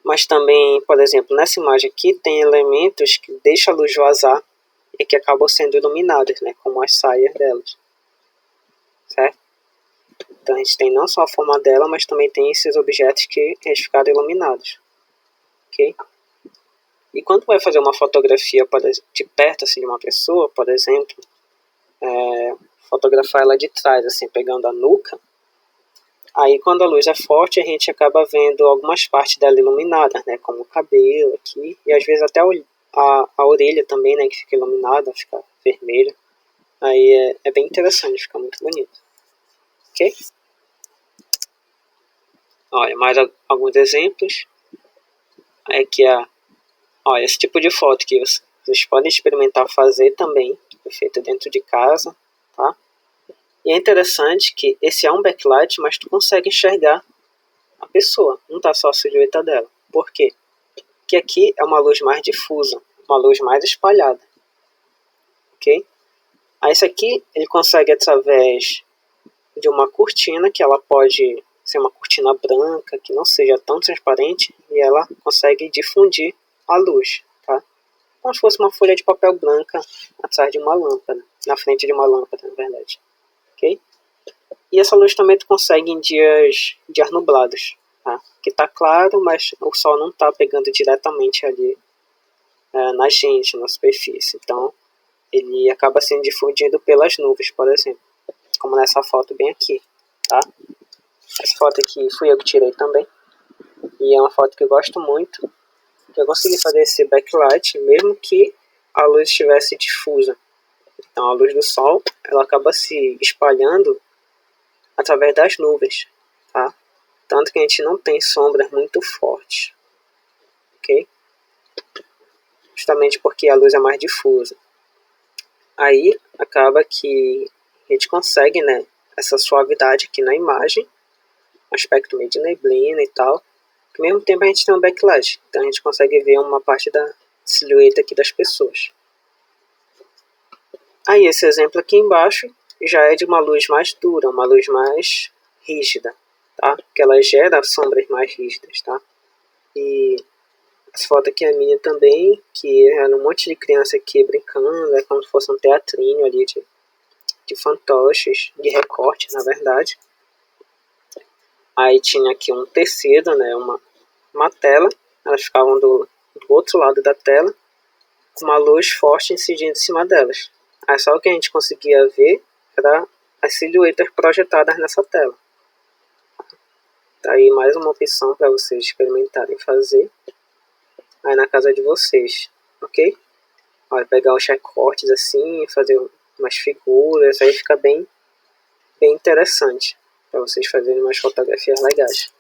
mas também, por exemplo, nessa imagem aqui tem elementos que deixam a luz vazar e que acabam sendo iluminados, né, como as saias delas, certo? Então a gente tem não só a forma dela, mas também tem esses objetos que eles ficaram iluminados, ok? E quando vai fazer uma fotografia de perto assim, de uma pessoa, por exemplo, fotografar ela de trás, assim, pegando a nuca, aí quando a luz é forte a gente acaba vendo algumas partes dela iluminadas, né, como o cabelo aqui, e às vezes até a orelha também, né, que fica iluminada, fica vermelha. Aí é bem interessante, fica muito bonito, ok? Olha, mais alguns exemplos. Aqui olha, esse tipo de foto que vocês podem experimentar fazer também, é feito dentro de casa, tá? E é interessante que esse é um backlight, mas tu consegue enxergar a pessoa, não tá só a silhueta dela. Por quê? Porque aqui é uma luz mais difusa, uma luz mais espalhada, ok? Aí isso aqui ele consegue através de uma cortina, que ela pode ser uma cortina branca, que não seja tão transparente, e ela consegue difundir a luz, tá? Como se fosse uma folha de papel branca atrás de uma lâmpada, na frente de uma lâmpada, na verdade, ok? E essa luz também tu consegue em dias nublados, tá? Que tá claro, mas o sol não tá pegando diretamente ali na gente, na superfície, então ele acaba sendo difundido pelas nuvens, por exemplo, como nessa foto bem aqui, tá? Essa foto aqui fui eu que tirei também, e é uma foto que eu gosto muito, que eu consegui fazer esse backlight, mesmo que a luz estivesse difusa. Então a luz do sol, ela acaba se espalhando através das nuvens, tá? Tanto que a gente não tem sombras muito fortes, ok? Justamente porque a luz é mais difusa. Aí acaba que a gente consegue, né, essa suavidade aqui na imagem, aspecto meio de neblina e tal, que ao mesmo tempo a gente tem um backlight, então a gente consegue ver uma parte da silhueta aqui das pessoas. Aí esse exemplo aqui embaixo já é de uma luz mais dura, uma luz mais rígida, tá? Que ela gera sombras mais rígidas, tá? E essa foto aqui é minha também, que era um monte de criança aqui brincando, é como se fosse um teatrinho ali de fantoches, de recorte, na verdade. Aí tinha aqui um tecido, né, uma tela, elas ficavam do outro lado da tela, com uma luz forte incidindo em cima delas. Aí só o que a gente conseguia ver era as silhuetas projetadas nessa tela. Tá aí mais uma opção para vocês experimentarem fazer aí na casa de vocês, ok? Olha, pegar os recortes assim, fazer umas figuras, aí fica bem interessante para vocês fazerem umas fotografias legais.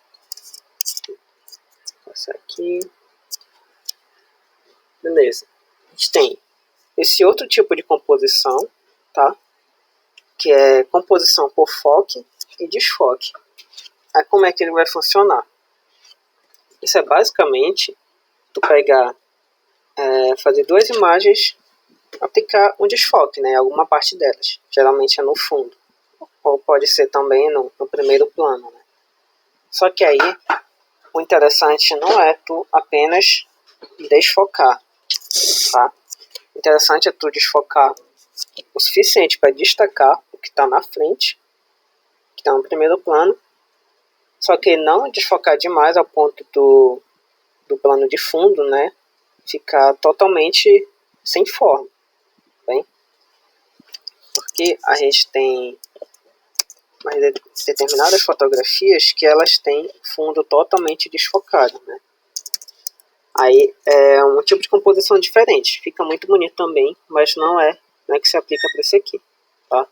Vou passar aqui. Beleza. A gente tem esse outro tipo de composição, tá? Que é composição por foco e desfoque. Aí como é que ele vai funcionar? Isso é basicamente tu pegar, fazer duas imagens, aplicar um desfoque, né, em alguma parte delas. Geralmente é no fundo, ou pode ser também no primeiro plano, né? Só que aí o interessante não é tu apenas desfocar, tá? interessante é tu desfocar o suficiente para destacar o que está na frente, que está no primeiro plano, só que não desfocar demais ao ponto do plano de fundo, né, ficar totalmente sem forma, bem? Porque a gente tem determinadas fotografias que elas têm fundo totalmente desfocado, né? Aí é um tipo de composição diferente, fica muito bonito também, mas não é que se aplica para esse aqui, tá?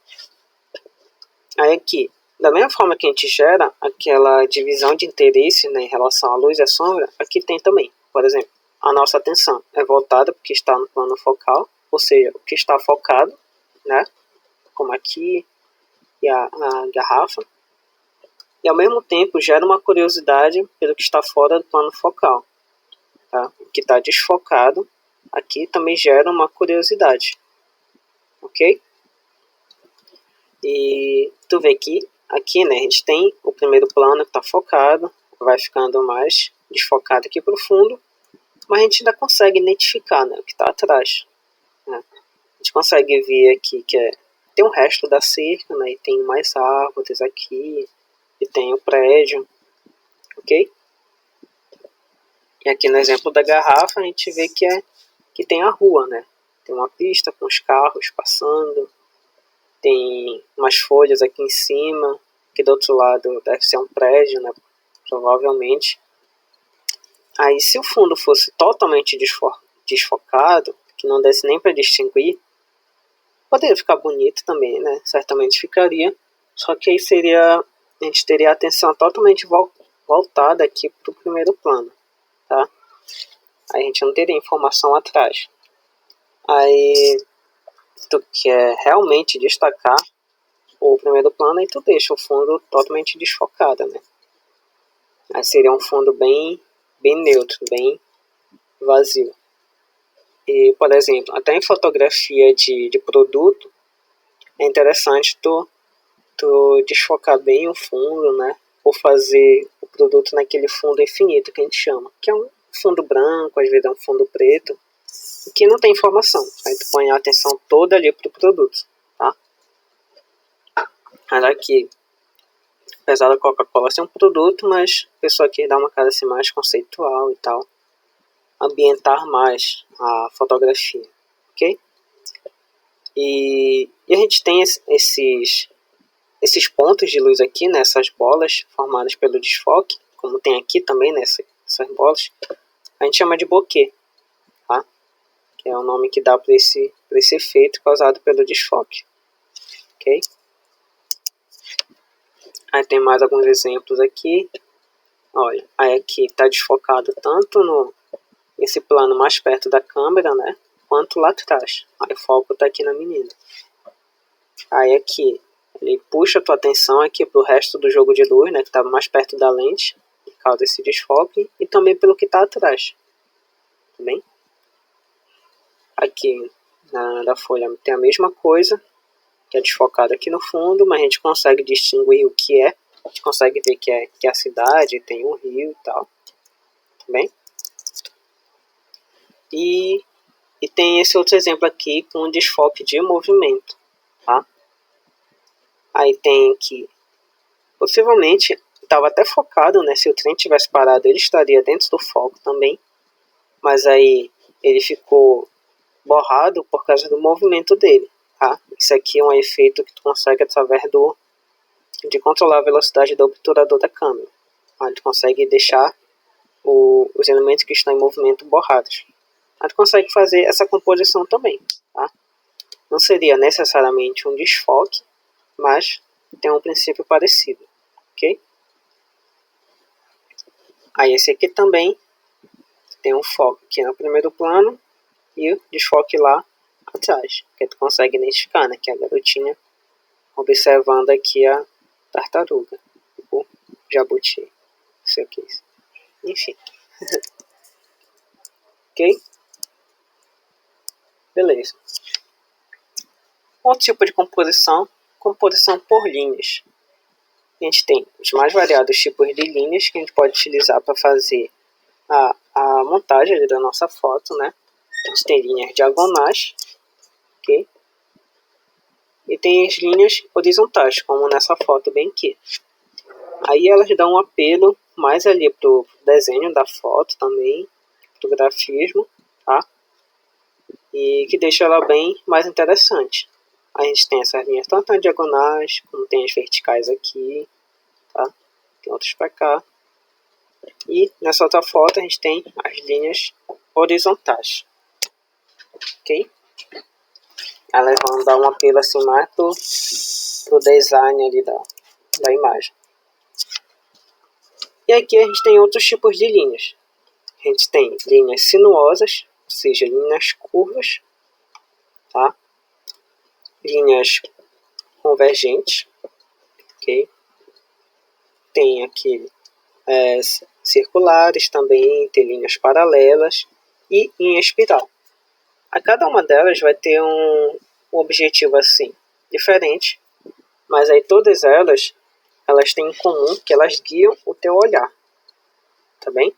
Aí aqui, da mesma forma que a gente gera aquela divisão de interesse, né, em relação à luz e à sombra, aqui tem também, por exemplo, a nossa atenção é voltada porque está no plano focal, ou seja, o que está focado, né, como aqui e a garrafa, e ao mesmo tempo gera uma curiosidade pelo que está fora do plano focal. Tá? O que está desfocado aqui também gera uma curiosidade, ok? E tu vê que aqui, né, a gente tem o primeiro plano que está focado, vai ficando mais desfocado aqui para o fundo, mas a gente ainda consegue identificar, né, o que está atrás, né? A gente consegue ver aqui que tem o resto da cerca, né, e tem mais árvores aqui, e tem o prédio, ok? E aqui no exemplo da garrafa a gente vê que tem a rua, né? Tem uma pista com os carros passando, tem umas folhas aqui em cima, que do outro lado deve ser um prédio, né? Provavelmente. Aí se o fundo fosse totalmente desfocado, que não desse nem para distinguir, poderia ficar bonito também, né? Certamente ficaria, só que aí a gente teria a atenção totalmente voltada aqui para o primeiro plano, tá? Aí a gente não teria informação atrás. Aí tu quer realmente destacar o primeiro plano e tu deixa o fundo totalmente desfocado, né? Aí seria um fundo bem neutro, bem vazio. E, por exemplo, até em fotografia de produto, é interessante tu desfocar bem o fundo, né? Ou fazer o produto naquele fundo infinito que a gente chama, que é um fundo branco, às vezes é um fundo preto, que não tem informação. Aí tu põe a atenção toda ali pro produto, tá? Mas aqui, apesar da Coca-Cola ser um produto, mas a pessoa quer dar uma cara assim mais conceitual e tal, ambientar mais a fotografia, ok? E a gente tem esses pontos de luz aqui, né, essas bolas formadas pelo desfoque, como tem aqui também, né, essas bolas, a gente chama de bokeh, tá? Que é o nome que dá para esse efeito causado pelo desfoque, ok? Aí tem mais alguns exemplos aqui. Olha, aí aqui está desfocado tanto nesse plano mais perto da câmera, né, quanto lá atrás. Aí o foco está aqui na menina. Aí aqui, ele puxa a tua atenção aqui para o resto do jogo de luz, né, que está mais perto da lente, por causa desse desfoque, e também pelo que está atrás. Tá bem? Aqui da folha tem a mesma coisa, que é desfocado aqui no fundo, mas a gente consegue distinguir o que é. A gente consegue ver que é a cidade, tem um rio e tal. Tá bem? E tem esse outro exemplo aqui com um desfoque de movimento, tá? Aí tem que, possivelmente, estava até focado, né? Se o trem tivesse parado, ele estaria dentro do foco também. Mas aí ele ficou borrado por causa do movimento dele, tá? Isso aqui é um efeito que tu consegue através de controlar a velocidade do obturador da câmera. A gente consegue deixar os elementos que estão em movimento borrados. A gente consegue fazer essa composição também, tá? Não seria necessariamente um desfoque, mas tem um princípio parecido, ok? Aí esse aqui também tem um foco aqui no primeiro plano e o desfoque lá atrás, que tu consegue identificar, né? Que é a garotinha observando aqui a tartaruga, o jabuti, não sei o que é isso. Enfim. Ok? Beleza. Outro tipo de composição por linhas. A gente tem os mais variados tipos de linhas que a gente pode utilizar para fazer a montagem da nossa foto, né? A gente tem linhas diagonais, ok? E tem as linhas horizontais, como nessa foto bem aqui. Aí elas dão um apelo mais ali pro desenho da foto também, pro grafismo, tá? E que deixa ela bem mais interessante. A gente tem essas linhas tanto as diagonais, como tem as verticais aqui, tá? Tem outras para cá. E nessa outra foto a gente tem as linhas horizontais, ok? Elas vão dar um apelo assim mais pro design ali da imagem. E aqui a gente tem outros tipos de linhas. A gente tem linhas sinuosas, ou seja, linhas curvas, tá? Linhas convergentes, ok? Tem aqui circulares também, tem linhas paralelas e em espiral. A cada uma delas vai ter um objetivo assim diferente, mas aí todas elas têm em comum que elas guiam o teu olhar, tá bem?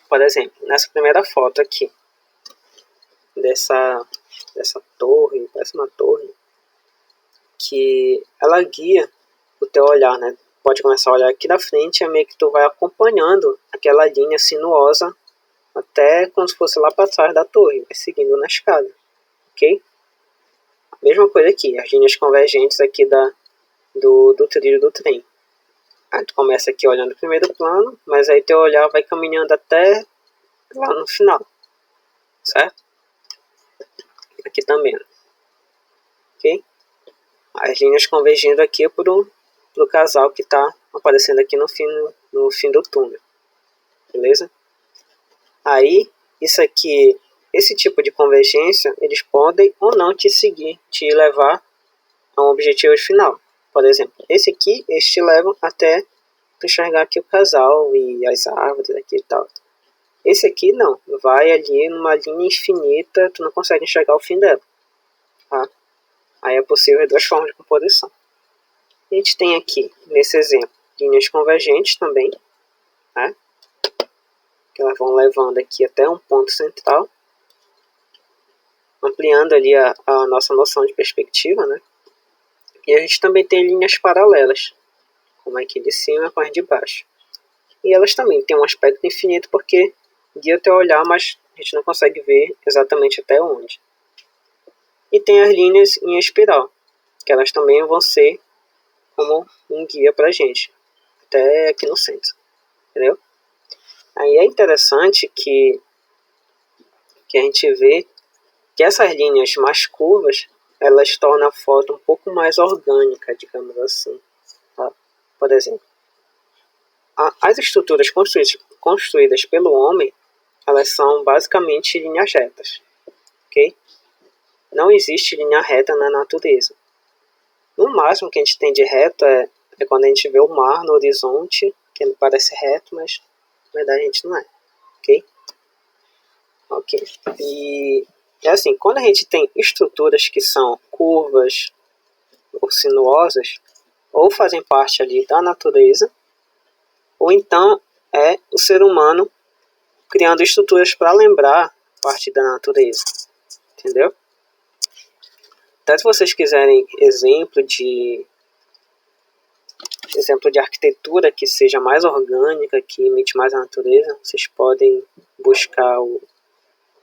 Por exemplo, nessa primeira foto aqui, dessa torre, parece uma torre, que ela guia o teu olhar, né? Pode começar a olhar aqui da frente, é meio que tu vai acompanhando aquela linha sinuosa até como se fosse lá para trás da torre, vai seguindo na escada, ok? Mesma coisa aqui, as linhas convergentes aqui do trilho do trem. Aí tu começa aqui olhando o primeiro plano, mas aí teu olhar vai caminhando até lá no final, certo? Aqui também, ok? As linhas convergindo aqui pro casal que está aparecendo aqui no fim do túnel, beleza? Aí, isso aqui, esse tipo de convergência, eles podem ou não te seguir, te levar a um objetivo final. Por exemplo, esse aqui, eles te levam até tu enxergar aqui o casal e as árvores aqui e tal. Esse aqui não, vai ali numa linha infinita, tu não consegue enxergar o fim dela, tá? Aí é possível duas formas de composição. A gente tem aqui, nesse exemplo, linhas convergentes também, né? Que elas vão levando aqui até um ponto central, ampliando ali a nossa noção de perspectiva, né? E a gente também tem linhas paralelas, como aqui de cima com as de baixo. E elas também têm um aspecto infinito porque guia o teu olhar, mas a gente não consegue ver exatamente até onde. E tem as linhas em espiral, que elas também vão ser como um guia pra gente, até aqui no centro, entendeu? Aí é interessante que a gente vê que essas linhas mais curvas, elas tornam a foto um pouco mais orgânica, digamos assim, tá? Por exemplo, as estruturas construídas pelo homem, elas são basicamente linhas retas, ok? Não existe linha reta na natureza. No máximo que a gente tem de reto é quando a gente vê o mar no horizonte, que ele parece reto, mas na verdade a gente não é, ok? Ok. E é assim, quando a gente tem estruturas que são curvas ou sinuosas, ou fazem parte ali da natureza, ou então é o ser humano criando estruturas para lembrar parte da natureza, entendeu? Até se vocês quiserem exemplo de arquitetura que seja mais orgânica, que imite mais a natureza, vocês podem buscar o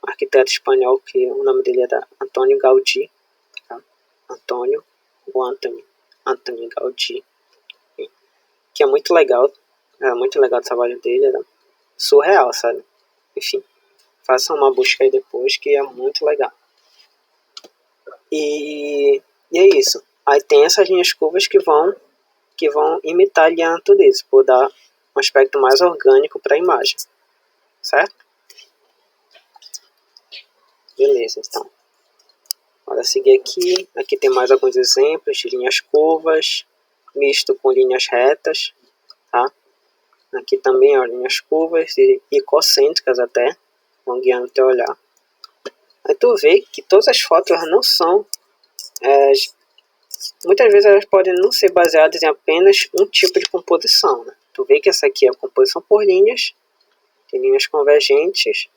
arquiteto espanhol, que o nome dele era Antônio Gaudí, tá? Antoni Gaudí, que é muito legal o trabalho dele, era surreal, sabe? Enfim, façam uma busca aí depois, que é muito legal. E é isso. Aí tem essas linhas curvas que vão imitar ali a natureza, por dar um aspecto mais orgânico para a imagem, certo? Beleza, então. Bora seguir aqui. Aqui tem mais alguns exemplos de linhas curvas, misto com linhas retas, tá? Aqui também, ó, linhas curvas e concêntricas até, vão guiando o teu olhar. Aí tu vê que todas as fotos elas não são... muitas vezes elas podem não ser baseadas em apenas um tipo de composição, né? Tu vê que essa aqui é a composição por linhas, tem linhas convergentes,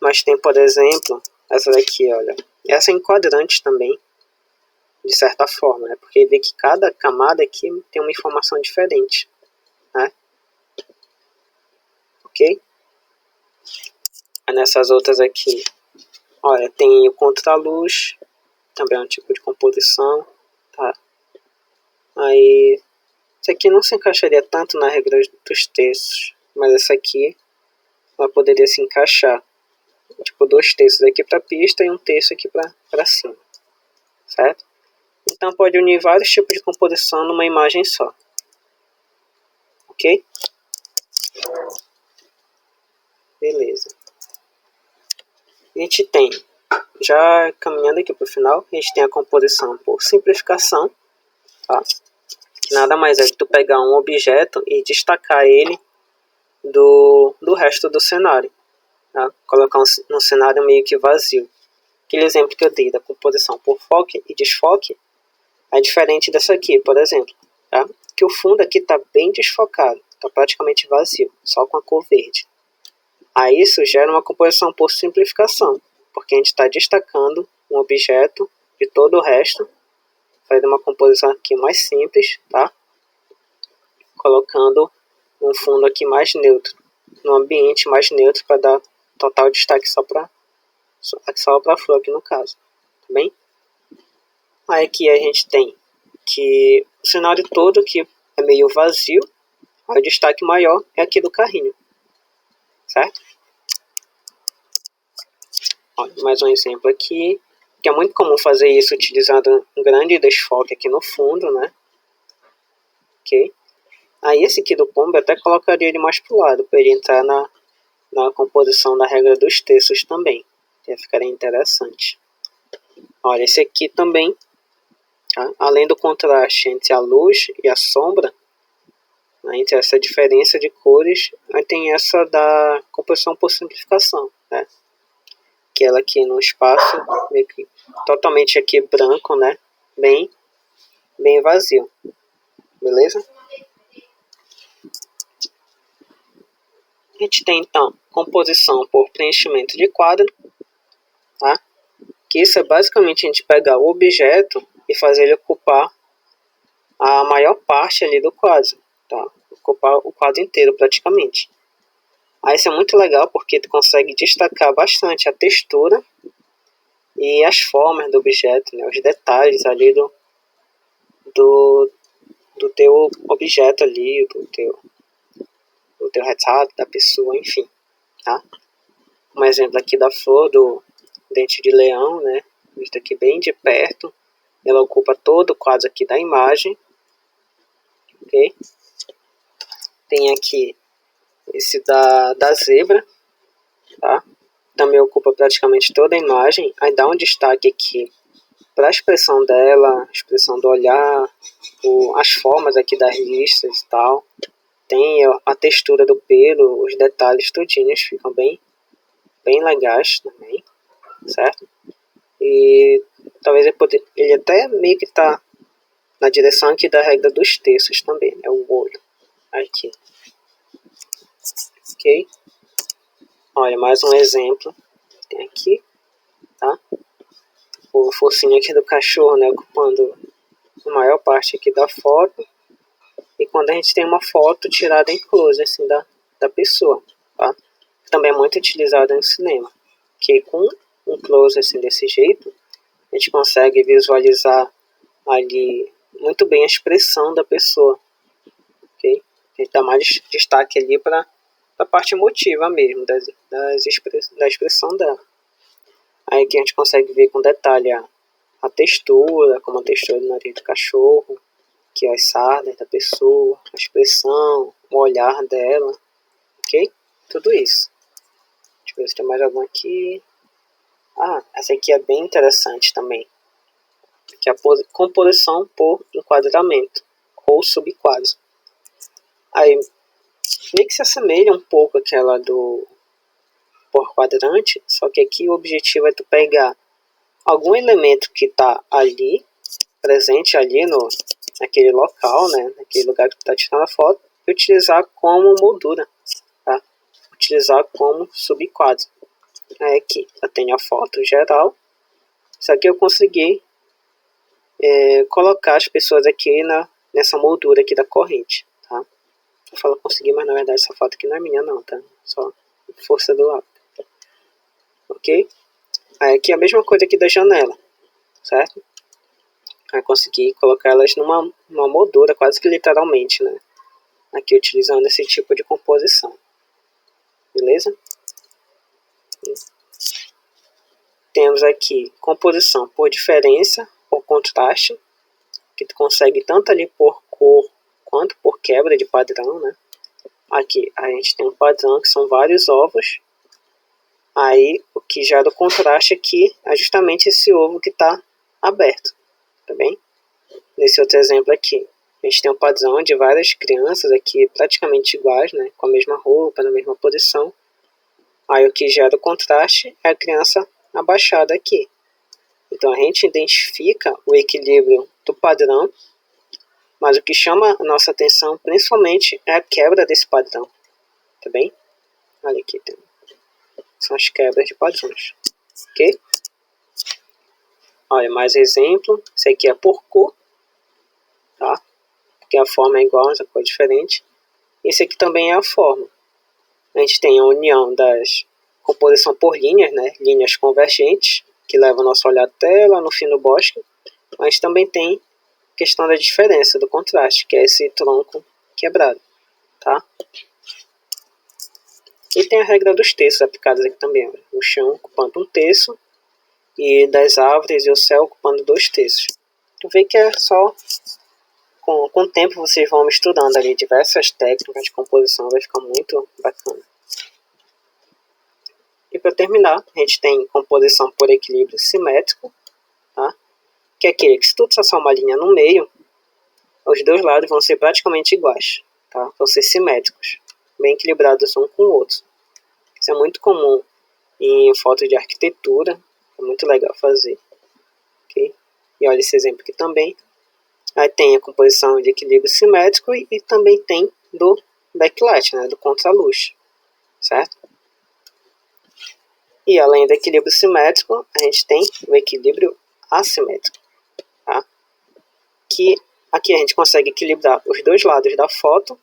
Mas tem, por exemplo, essa daqui, olha. Essa é em quadrante também, de certa forma, né? Porque vê que cada camada aqui tem uma informação diferente, né? Ok? Aí nessas outras aqui, olha, tem o contraluz, também é um tipo de composição, tá? Aí, isso aqui não se encaixaria tanto na regra dos terços, mas essa aqui, ela poderia se encaixar. Tipo, 2 terços aqui para pista e 1 terço aqui para cima, certo? Então pode unir vários tipos de composição numa imagem só, ok? Beleza. A gente tem, já caminhando aqui para o final, a gente tem a composição por simplificação, tá? Que nada mais é que tu pegar um objeto e destacar ele do resto do cenário, tá? Colocar um cenário meio que vazio. Aquele exemplo que eu dei da composição por foco e desfoque é diferente dessa aqui, por exemplo, tá? Que o fundo aqui está bem desfocado, está praticamente vazio, só com a cor verde. Aí isso gera uma composição por simplificação, porque a gente está destacando um objeto de todo o resto, fazendo uma composição aqui mais simples, tá? Colocando um fundo aqui mais neutro, num ambiente mais neutro para dar total destaque só para a flor aqui no caso, tá bem? Aí aqui a gente tem que o cenário todo aqui é meio vazio, aí o destaque maior é aqui do carrinho, certo? Ó, mais um exemplo aqui, que é muito comum fazer isso utilizando um grande desfoque aqui no fundo, né? Ok? Aí esse aqui do pombo eu até colocaria ele mais pro lado, para ele entrar na composição da regra dos terços também, que ficaria interessante. Olha, esse aqui também, tá? Além do contraste entre a luz e a sombra, né, entre essa diferença de cores, aí tem essa da composição por simplificação, né? Que ela aqui no espaço, meio que totalmente aqui branco, né? Bem vazio, beleza? A gente tem então composição por preenchimento de quadro, tá? Que isso é basicamente a gente pegar o objeto e fazer ele ocupar a maior parte ali do quadro, tá? Ocupar o quadro inteiro praticamente. Aí isso é muito legal porque tu consegue destacar bastante a textura e as formas do objeto, né? Os detalhes ali do teu objeto ali, do teu retrato, da pessoa, enfim, tá? Um exemplo aqui da flor do dente de leão, né? Visto aqui bem de perto, ela ocupa todo o quadro aqui da imagem, ok? Tem aqui esse da zebra, tá? Também ocupa praticamente toda a imagem, aí dá um destaque aqui para a expressão dela, a expressão do olhar, as formas aqui das listas e tal. Tem a textura do pelo, os detalhes tudinhos ficam bem legais também, certo? E talvez ele até meio que tá na direção aqui da regra dos terços também, né? O olho aqui, ok? Olha, mais um exemplo tem aqui, tá? O focinho aqui do cachorro, né? Ocupando a maior parte aqui da foto. E quando a gente tem uma foto tirada em close, assim, da pessoa, tá? Também é muito utilizado no cinema. Que com um close, assim, desse jeito, a gente consegue visualizar ali muito bem a expressão da pessoa, ok? A gente dá mais destaque ali para a parte emotiva mesmo, da expressão dela. Aí que a gente consegue ver com detalhe a textura, como a textura do nariz do cachorro, que é as sardas da pessoa, a expressão, o olhar dela, ok? Tudo isso. Deixa eu ver se tem mais algum aqui. Ah, essa aqui é bem interessante também, que é a composição por enquadramento ou subquadro. Aí meio que se assemelha um pouco àquela do por quadrante, só que aqui o objetivo é tu pegar algum elemento que está ali, presente ali naquele local, né, naquele lugar que tu está tirando a foto, e utilizar como moldura, tá? Utilizar como subquadro. Aí aqui eu tenho a foto geral. Só que eu consegui colocar as pessoas aqui nessa moldura aqui da corrente, tá? Eu falo conseguir, mas na verdade essa foto aqui não é minha não, tá? Só força do lado. Ok? Aí aqui é a mesma coisa aqui da janela, certo? Aí consegui colocar elas numa moldura, quase que literalmente, né? Aqui utilizando esse tipo de composição. Beleza? Temos aqui composição por diferença ou contraste, que tu consegue tanto ali por cor quanto por quebra de padrão, né? Aqui a gente tem um padrão que são vários ovos. Aí o que gera o contraste aqui é justamente esse ovo que está aberto, tá bem? Nesse outro exemplo aqui, a gente tem um padrão de várias crianças aqui praticamente iguais, né? Com a mesma roupa, na mesma posição. Aí o que gera o contraste é a criança abaixada aqui. Então a gente identifica o equilíbrio do padrão, mas o que chama a nossa atenção principalmente é a quebra desse padrão, tá bem? Olha aqui, são as quebras de padrões, ok? Olha, mais exemplo, esse aqui é por cor, tá? Porque a forma é igual, mas a cor é diferente. Esse aqui também é a forma. A gente tem a união das composição por linhas, né? Linhas convergentes, que levam o nosso olhar até lá no fim do bosque. Mas também tem questão da diferença, do contraste, que é esse tronco quebrado, tá? E tem a regra dos terços aplicados aqui também. O chão ocupando um terço e das árvores e o céu ocupando 2/3. Tu vê que é só... Com o tempo vocês vão estudando ali diversas técnicas de composição, vai ficar muito bacana. E para terminar, a gente tem composição por equilíbrio simétrico, tá? Que é aquele que se tu traçar uma linha no meio, os dois lados vão ser praticamente iguais, tá? Vão ser simétricos, bem equilibrados um com o outro. Isso é muito comum em fotos de arquitetura, é muito legal fazer, ok? E olha esse exemplo aqui também. Aí tem a composição de equilíbrio simétrico e também tem do backlight, né? Do contraluz, certo? E além do equilíbrio simétrico, a gente tem o equilíbrio assimétrico, tá? Que aqui a gente consegue equilibrar os dois lados da foto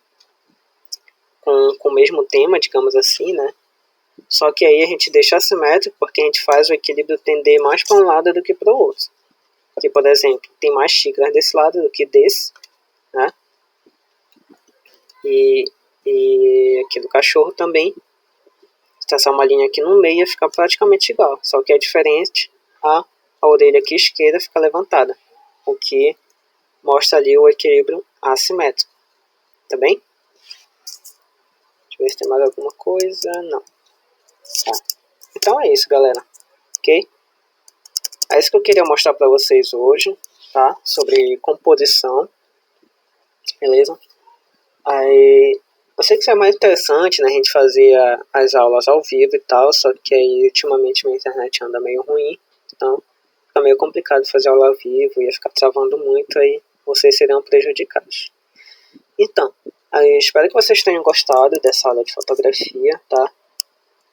com o mesmo tema, digamos assim, né? Só que aí a gente deixa assimétrico porque a gente faz o equilíbrio tender mais para um lado do que para o outro. Aqui, por exemplo, tem mais xícaras desse lado do que desse, né? E aqui do cachorro também. Se traçar uma linha aqui no meio, fica praticamente igual. Só que é diferente, a orelha aqui esquerda fica levantada, o que mostra ali o equilíbrio assimétrico. Tá bem? Deixa eu ver se tem mais alguma coisa. Não. Tá. Então é isso, galera. Ok? É isso que eu queria mostrar para vocês hoje, tá? Sobre composição. Beleza? Aí, eu sei que isso é mais interessante, né? A gente fazer as aulas ao vivo e tal, só que aí ultimamente minha internet anda meio ruim, então fica meio complicado fazer aula ao vivo, ia ficar travando muito, aí vocês seriam prejudicados. Então, aí, espero que vocês tenham gostado dessa aula de fotografia, tá?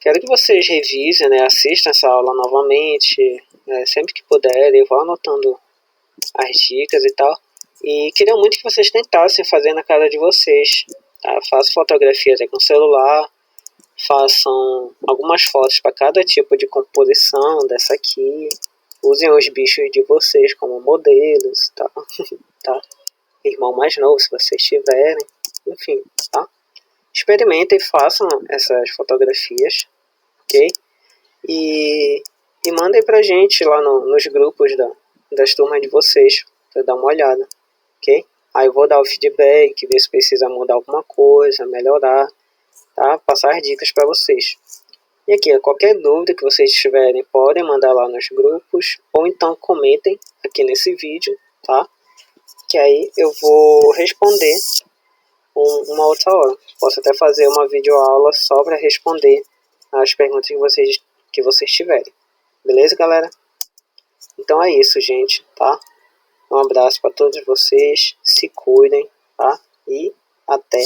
Quero que vocês revisem, né? Assistam essa aula novamente, sempre que puderem, vão anotando as dicas e tal. E queria muito que vocês tentassem fazer na casa de vocês, tá? Façam fotografias aí com celular, façam algumas fotos para cada tipo de composição dessa aqui. Usem os bichos de vocês como modelos, tá? Tá? Irmão mais novo, se vocês tiverem. Enfim, tá? Experimentem e façam essas fotografias, ok? E mandem pra gente lá nos grupos das turmas de vocês, pra dar uma olhada, ok? Aí eu vou dar o feedback, ver se precisa mudar alguma coisa, melhorar, tá? Passar as dicas para vocês. E aqui, qualquer dúvida que vocês tiverem, podem mandar lá nos grupos, ou então comentem aqui nesse vídeo, tá? Que aí eu vou responder uma outra hora. Posso até fazer uma videoaula só para responder as perguntas que vocês tiverem. Beleza, galera? Então é isso, gente, tá? Um abraço para todos vocês, se cuidem, tá? E até